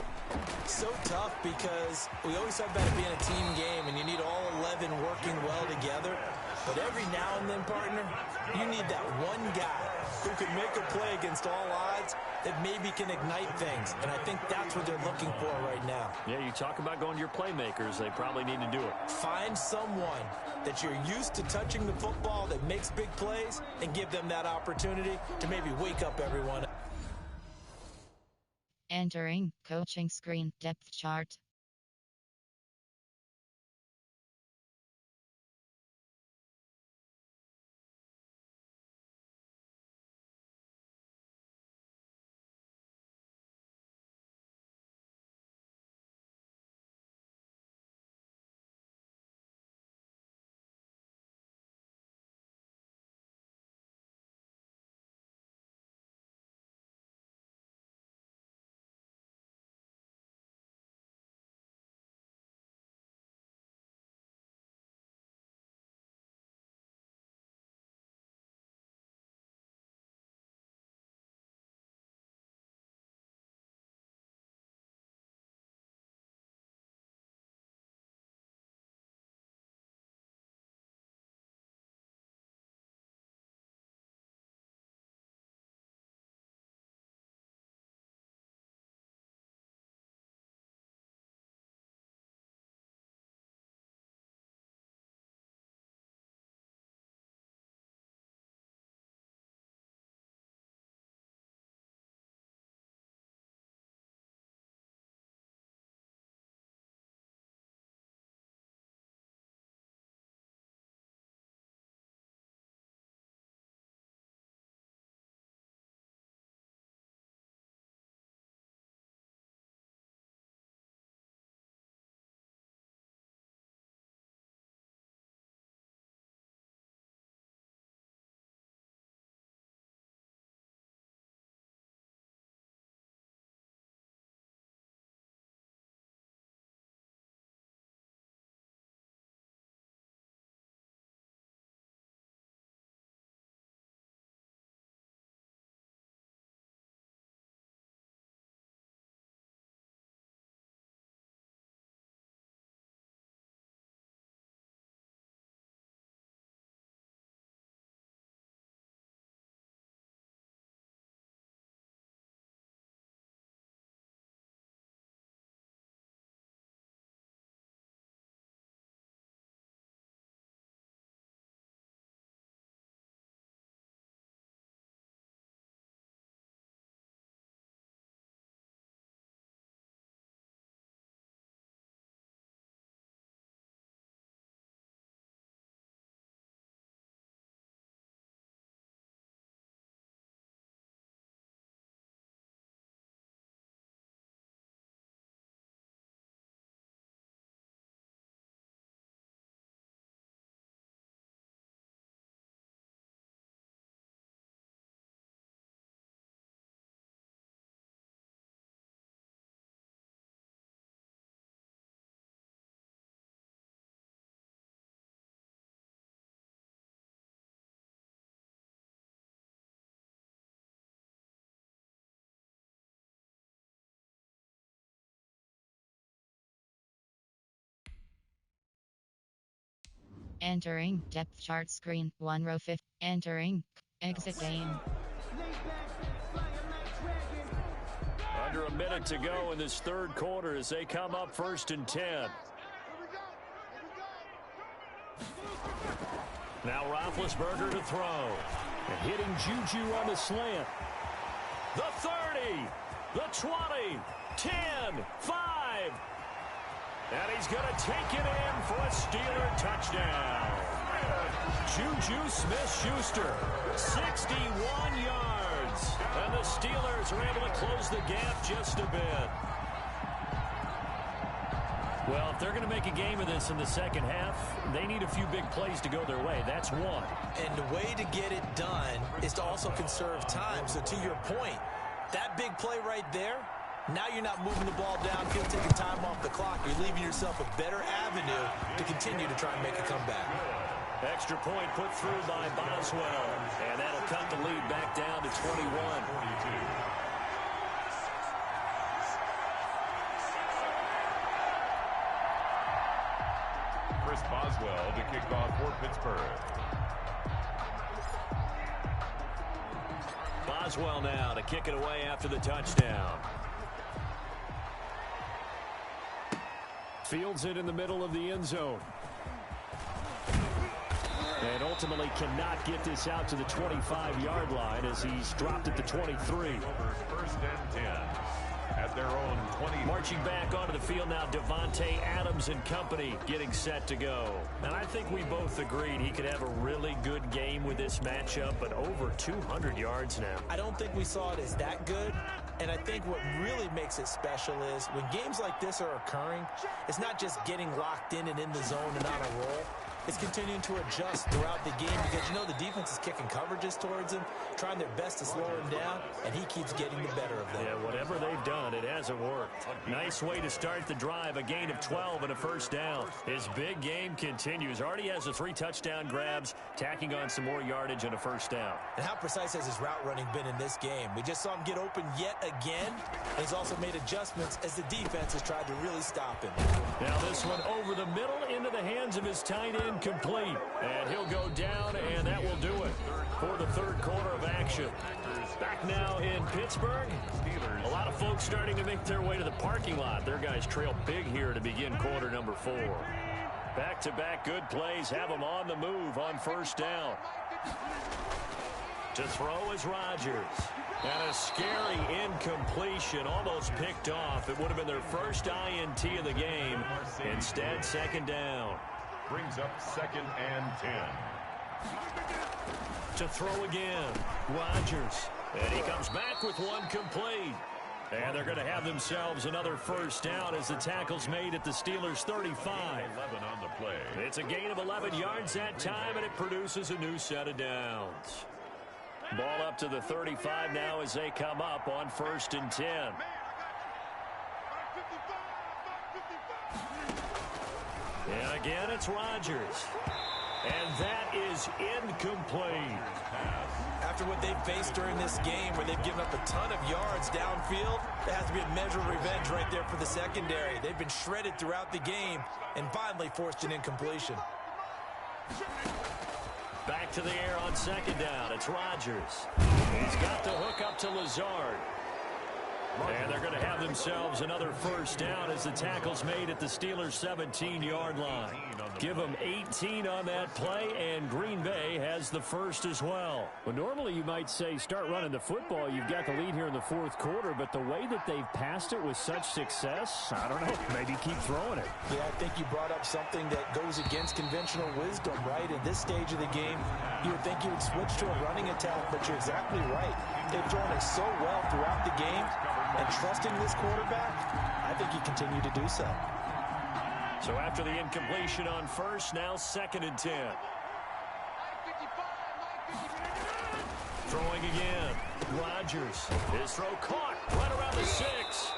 So tough because we always talk about it being a team game, and you need all 11 working well together. But every now and then, partner, you need that one guy who can make a play against all odds that maybe can ignite things. And I think that's what they're looking for right now. Yeah, you talk about going to your playmakers. They probably need to do it. Find someone that you're used to touching the football that makes big plays and give them that opportunity to maybe wake up everyone. Entering coaching screen depth chart. Entering depth chart screen 1 row 5. Entering Exit game. Under a minute to go in this third quarter as they come up 1st and 10. Now Roethlisberger to throw. And hitting Juju on the slant. The 30, the 20, 10, 5. And he's going to take it in for a Steeler touchdown. Juju Smith-Schuster, 61 yards. And the Steelers are able to close the gap just a bit. Well, if they're going to make a game of this in the second half, they need a few big plays to go their way. That's one. And the way to get it done is to also conserve time. So to your point, that big play right there, now you're not moving the ball downfield, taking time off the clock. You're leaving yourself a better avenue to continue to try and make a comeback. Extra point put through by Boswell. And that'll cut the lead back down to 21. Chris Boswell to kick off for Pittsburgh. Boswell now to kick it away after the touchdown. Fields it in the middle of the end zone. And ultimately cannot get this out to the 25-yard line as he's dropped at the 23. 1st and 10 at their own 20. Marching back onto the field now, Devontae Adams and company getting set to go. And I think we both agreed he could have a really good game with this matchup, but over 200 yards now. I don't think we saw it as that good. And I think what really makes it special is when games like this are occurring, it's not just getting locked in and in the zone and on a roll. It's continuing to adjust throughout the game because, you know, the defense is kicking coverages towards him, trying their best to slow him down, and he keeps getting the better of them. Yeah, whatever they've done, it hasn't worked. Nice way to start the drive, a gain of 12 and a 1st down. His big game continues. Already has the 3 touchdown grabs, tacking on some more yardage and a 1st down. And how precise has his route running been in this game? We just saw him get open yet again, and he's also made adjustments as the defense has tried to really stop him. Now this one over the middle into the hands of his tight end, complete. And he'll go down, and that will do it for the third quarter of action. Back now in Pittsburgh. A lot of folks starting to make their way to the parking lot. Their guys trail big here to begin quarter number 4. Back-to-back good plays have them on the move on 1st down. To throw is Rodgers. And a scary incompletion, almost picked off. It would have been their first INT of the game. Instead, 2nd down. Brings up 2nd and 10. To throw again, Rodgers. And he comes back with one complete. And they're going to have themselves another 1st down as the tackle's made at the Steelers' 35. 11 on the play. It's a gain of 11 yards that time, and it produces a new set of downs. Ball up to the 35 now as they come up on 1st and 10. And again, it's Rodgers. And that is incomplete. After what they've faced during this game where they've given up a ton of yards downfield, there has to be a measure of revenge right there for the secondary. They've been shredded throughout the game and finally forced an incompletion. Back to the air on 2nd down. It's Rodgers. He's got the hook up to Lazard. And they're going to have themselves another 1st down as the tackle's made at the Steelers' 17-yard line. Give them 18 on that play, and Green Bay has the 1st as well. Well, normally you might say start running the football. You've got the lead here in the 4th quarter, but the way that they've passed it with such success, I don't know, maybe keep throwing it. Yeah, I think you brought up something that goes against conventional wisdom, right? In this stage of the game, you would think you would switch to a running attack, but you're exactly right. They've thrown it so well throughout the game, and trusting this quarterback, I think you continue to do so. So after the incompletion on 1st, now 2nd and 10. Throwing again. Rodgers. His throw caught right around the 6.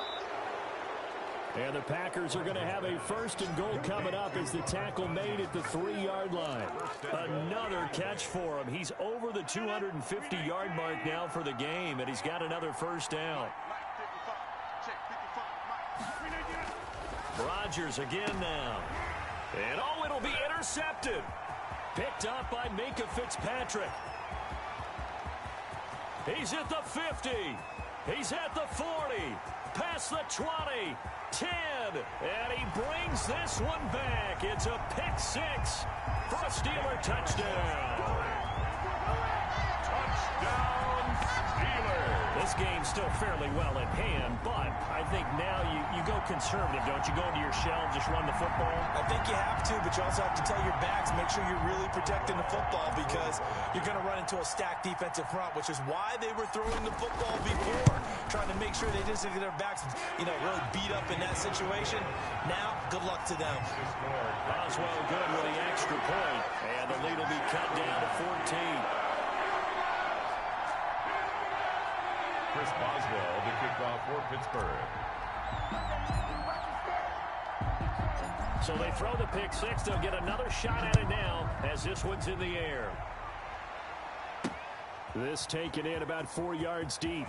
And the Packers are going to have a 1st and goal coming up as the tackle made at the 3-yard line. Another catch for him. He's over the 250-yard mark now for the game, and he's got another 1st down. Rodgers again now. And it'll be intercepted. Picked up by Minkah Fitzpatrick. He's at the 50. He's at the 40. Past the 20. 10. And he brings this one back. It's a pick six for a Steeler touchdown. Touchdown, Steelers. This game's still fairly well in hand, but I think now you go conservative, don't you? Go into your shell and just run the football? I think you have to, but you also have to tell your backs, make sure you're really protecting the football because you're going to run into a stacked defensive front, which is why they were throwing the football before, trying to make sure they didn't get their backs, really beat up in that situation. Now, good luck to them. Boswell good with the extra point, and the lead will be cut down to 14. Chris Boswell to kick off for Pittsburgh. So they throw the pick six. They'll get another shot at it now as this one's in the air. This taken in about 4 yards deep.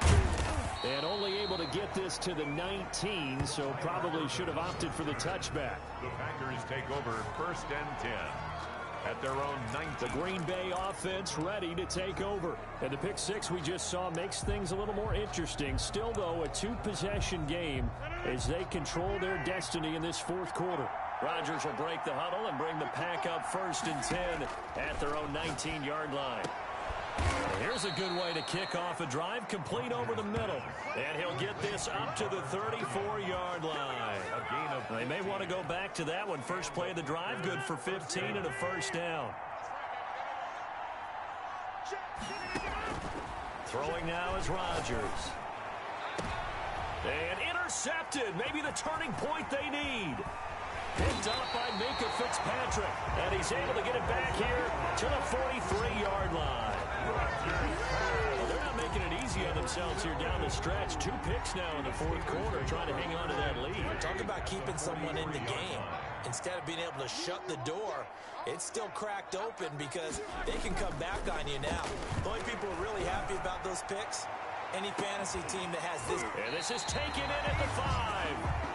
And only able to get this to the 19, so probably should have opted for the touchback. The Packers take over 1st and 10. At their own 19. The Green Bay offense ready to take over. And the pick six we just saw makes things a little more interesting. Still, though, a two-possession game as they control their destiny in this fourth quarter. Rodgers will break the huddle and bring the pack up 1st and 10 at their own 19-yard line. Here's a good way to kick off a drive, complete over the middle. And he'll get this up to the 34-yard line. They may want to go back to that one. First play of the drive, good for 15 and a first down. Throwing now is Rodgers. And intercepted. Maybe the turning point they need. Picked up by Minka Fitzpatrick. And he's able to get it back here to the 43-yard line. Well, they're not making it easy on themselves here down the stretch. 2 picks now in the fourth quarter, trying to hang on to that lead. Talk about keeping someone in the game. Instead of being able to shut the door, it's still cracked open because they can come back on you now. The only people who are really happy about those picks, any fantasy team that has this. And this is taken in at the 5.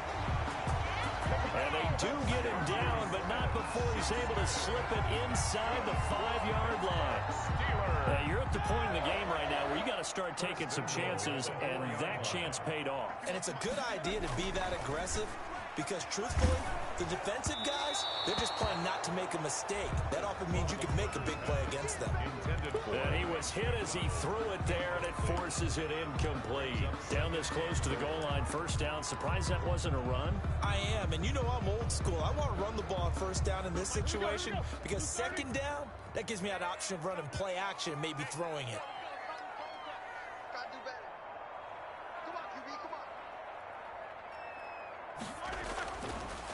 And they do get him down, but not before he's able to slip it inside the 5-yard line. You're at the point in the game right now where you got to start taking some chances, and that chance paid off. And it's a good idea to be that aggressive because, truthfully, the defensive guys, they're just playing not to make a mistake. That often means you can make a big play against them. And he was hit as he threw it there, and it forces it incomplete. Down this close to the goal line, first down. Surprised that wasn't a run? I am, and I'm old school. I want to run the ball on first down in this situation because second down, that gives me that option of running play action and maybe throwing it. Gotta do better. Come on, QB, come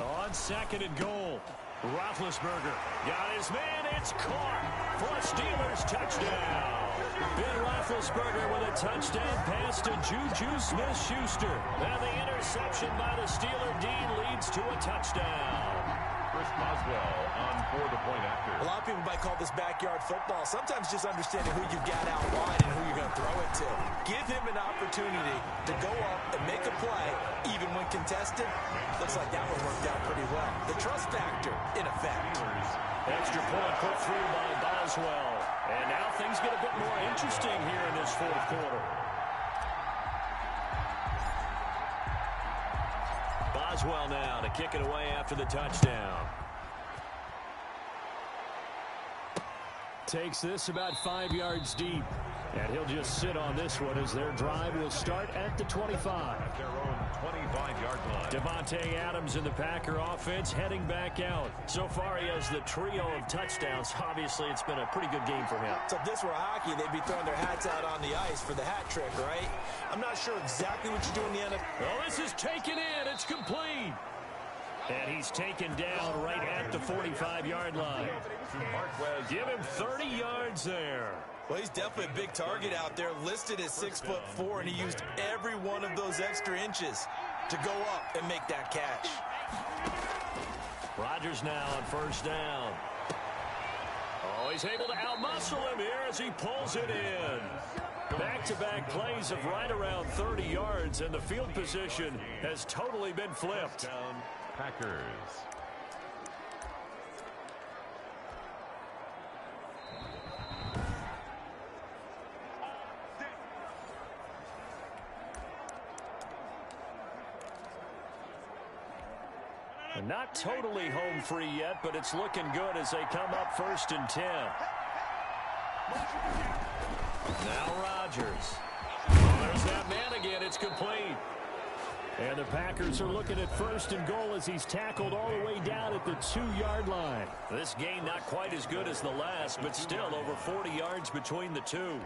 on. On 2nd and goal, Roethlisberger got his man. It's caught for a Steelers touchdown. Ben Roethlisberger with a touchdown pass to Juju Smith-Schuster. And the interception by the Steeler D leads to a touchdown. Chris Boswell on for the point after. A lot of people might call this backyard football. Sometimes just understanding who you've got out wide and who you're going to throw it to. Give him an opportunity to go up and make a play, even when contested. Looks like that one worked out pretty well. The trust factor, in effect. Extra point put through by Boswell. And now things get a bit more interesting here in this fourth quarter. Boswell now to kick it away after the touchdown. Takes this about 5 yards deep. And he'll just sit on this one as their drive will start at the 25. At their own 25-yard line. Devontae Adams in the Packer offense heading back out. So far he has the trio of touchdowns. Obviously it's been a pretty good game for him. So if this were hockey, they'd be throwing their hats out on the ice for the hat trick, right? I'm not sure exactly what you do in the NFL. Oh, this is taken in. It's complete. And he's taken down right at the 45-yard line. Give him 30 yards there. Well, he's definitely a big target out there, listed at 6'4", and he used every one of those extra inches to go up and make that catch. Rodgers now on first down. Oh, he's able to outmuscle him here as he pulls it in. Back-to-back plays of right around 30 yards, and the field position has totally been flipped. Packers. And not totally home free yet, but it's looking good as they come up 1st and 10. Now Rodgers. Oh, there's that man again. It's complete. And the Packers are looking at 1st and goal as he's tackled all the way down at the 2-yard line. This game not quite as good as the last, but still over 40 yards between the two.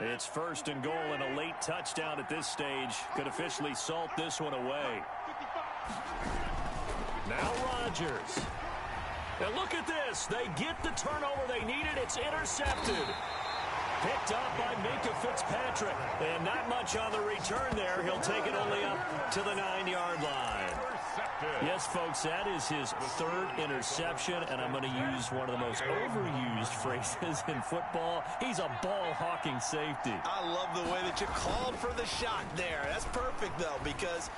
It's 1st and goal, and a late touchdown at this stage could officially salt this one away. Now Rodgers. And look at this. They get the turnover they needed. It's intercepted. Picked up by Minka Fitzpatrick. And not much on the return there. He'll take it only up to the 9-yard line. Yes, folks, that is his 3rd interception, and I'm going to use one of the most overused phrases in football. He's a ball-hawking safety. I love the way that you called for the shot there. That's perfect, though, because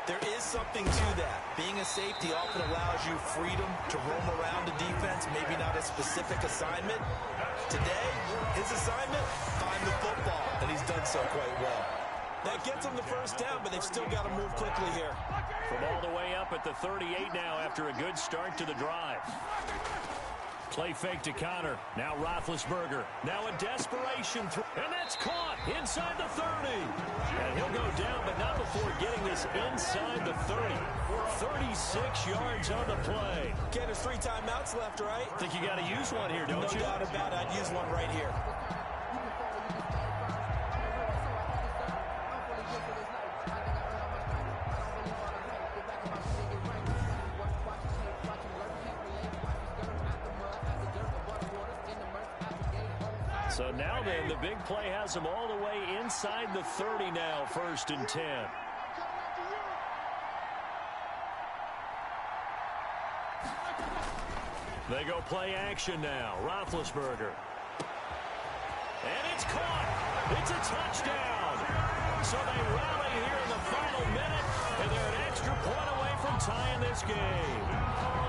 there is something to that. Being a safety often allows you freedom to roam around the defense, maybe not a specific assignment. Today, his assignment, find the football, and he's done so quite well. That gets them the 1st down, but they've still got to move quickly here. From all the way up at the 38 now after a good start to the drive. Play fake to Connor. Now Roethlisberger. Now a desperation throw. And that's caught inside the 30. And he'll go down, but not before getting this inside the 30. 36 yards on the play. Ken, there's 3 timeouts left, right? Think you got to use one here, don't you? No doubt about it. I'd use one right here. So now then, the big play has them all the way inside the 30 now, 1st and 10. They go play action now. Roethlisberger. And it's caught. It's a touchdown. So they rally here in the final minute, and they're an extra point away from tying this game.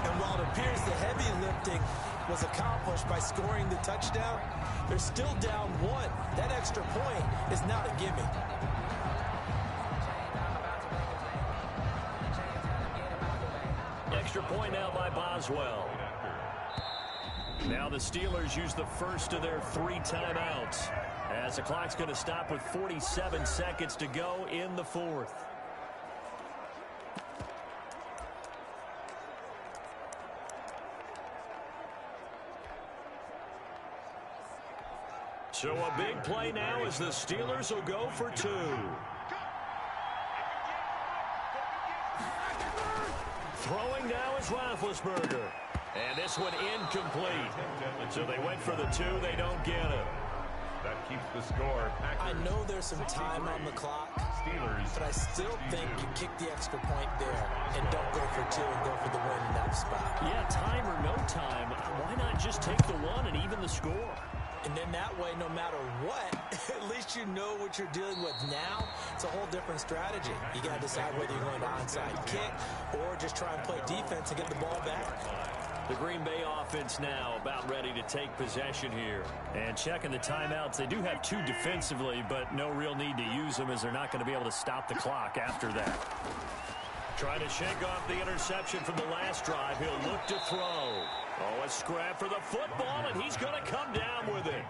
And while it appears the heavy lifting was accomplished by scoring the touchdown, they're still down 1. That extra point is not a gimme. Extra point now by Boswell. Now the Steelers use the first of their 3 timeouts as the clock's going to stop with 47 seconds to go in the 4th. So a big play now as the Steelers will go for 2. Throwing now is Roethlisberger. And this one incomplete. So they went for the 2. They don't get it. That keeps the score. I know there's some time on the clock, but I still think you kick the extra point there and don't go for 2 and go for the win in that spot. Yeah, time or no time, why not just take the 1 and even the score? And then that way, no matter what, at least you know what you're dealing with now. It's a whole different strategy. You got to decide whether you're going to onside kick or just try and play defense and get the ball back. The Green Bay offense now about ready to take possession here. And checking the timeouts, they do have 2 defensively, but no real need to use them as they're not going to be able to stop the clock after that. Trying to shake off the interception from the last drive. He'll look to throw. Oh, a scrap for the football, and he's going to come down with it.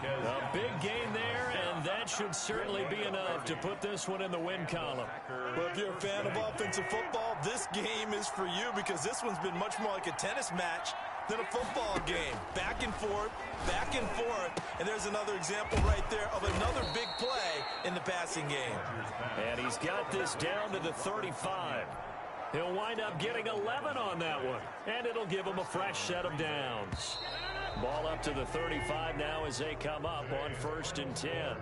A big gain there, and that should certainly be enough to put this one in the win column. Well, if you're a fan of offensive football, this game is for you because this one's been much more like a tennis match than a football game. Back and forth, and there's another example right there of another big play in the passing game. And he's got this down to the 35. He'll wind up getting 11 on that one, and it'll give him a fresh set of downs. Ball up to the 35 now as they come up on 1st and 10.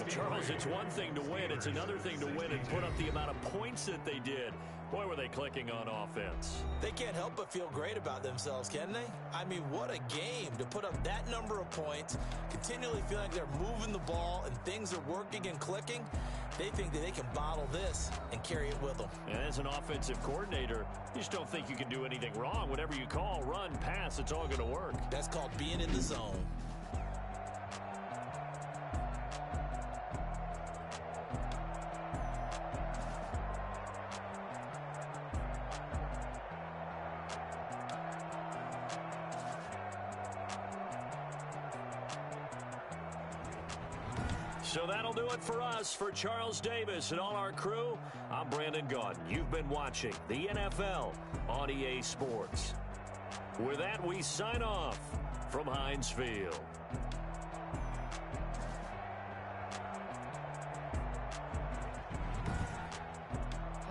Charles, it's one thing to win. It's another thing to win and put up the amount of points that they did. Boy, were they clicking on offense. They can't help but feel great about themselves, can they? I mean, what a game to put up that number of points, continually feel like they're moving the ball and things are working and clicking. They think that they can bottle this and carry it with them. And as an offensive coordinator, you just don't think you can do anything wrong. Whatever you call, run, pass, it's all going to work. That's called being in the zone. So that'll do it for us. For Charles Davis and all our crew, I'm Brandon Gaudin. You've been watching the NFL on EA Sports. With that, we sign off from Heinz Field.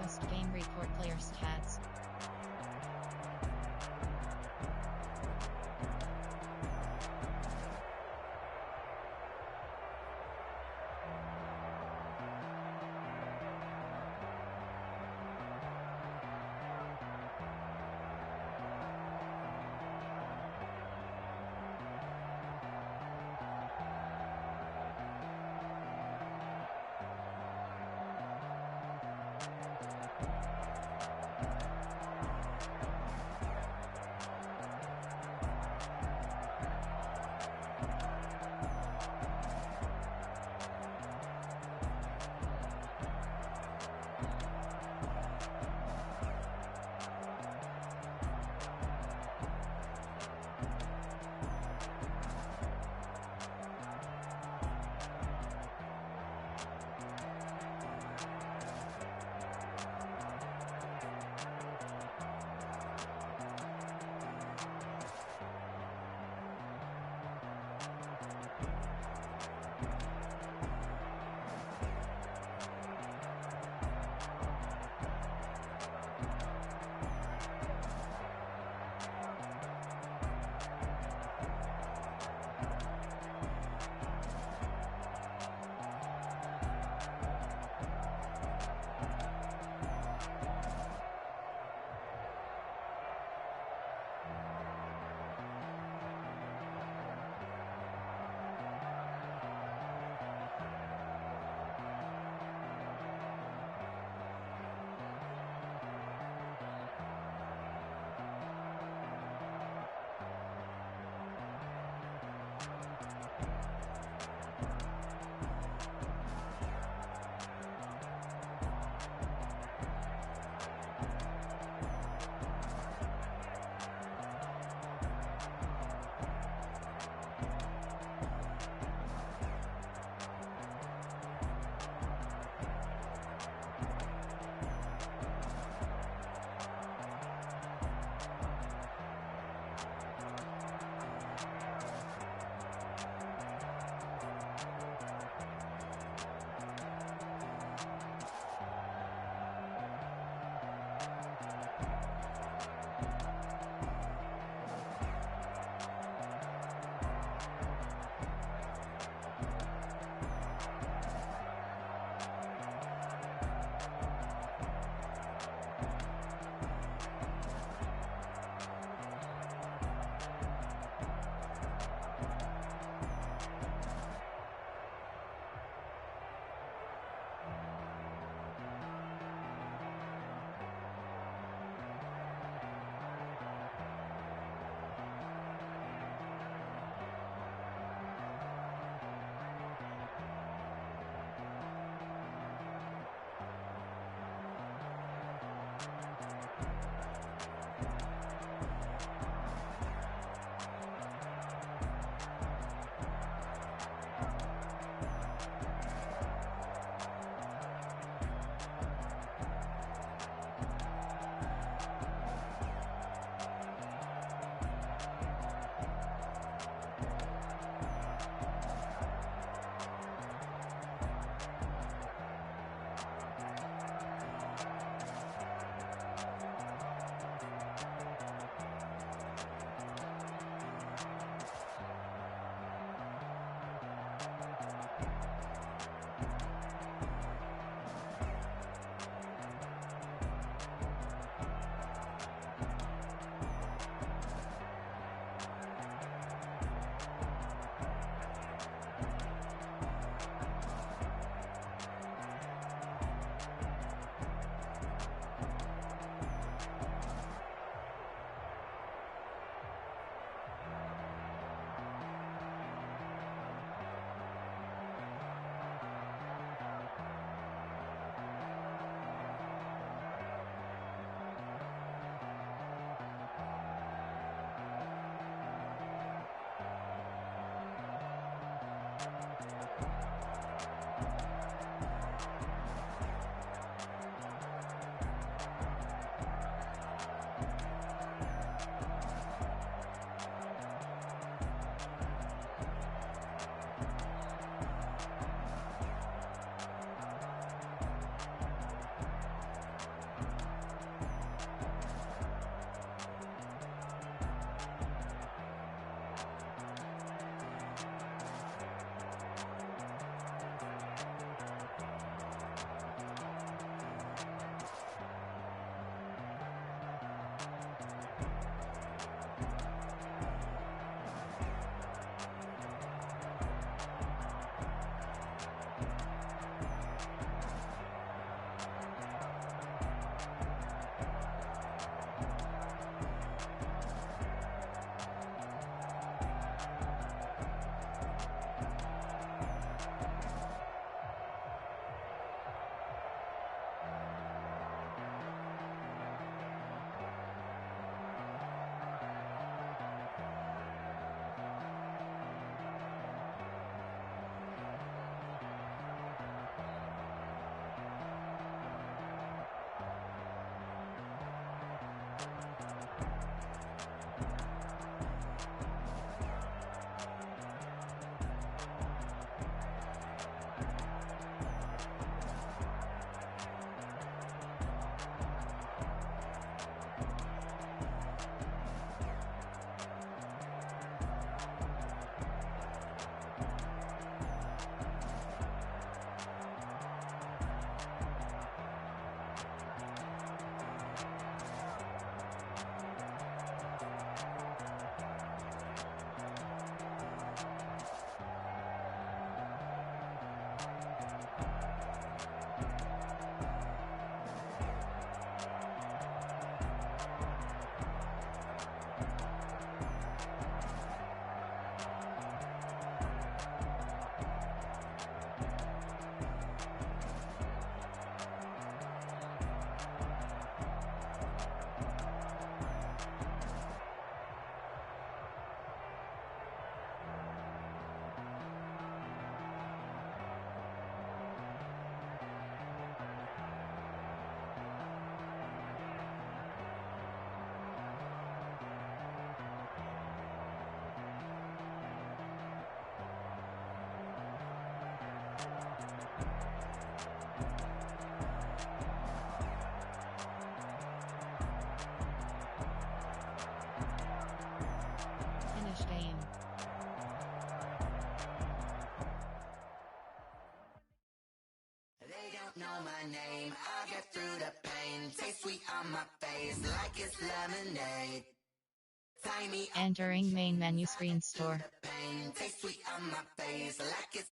Post-game report, player stats. Finish game. They don't know my name. I get through the pain. Taste sweet on my face like it's lemonade. Tie me up. Entering main menu screen store. Taste sweet on my face like it's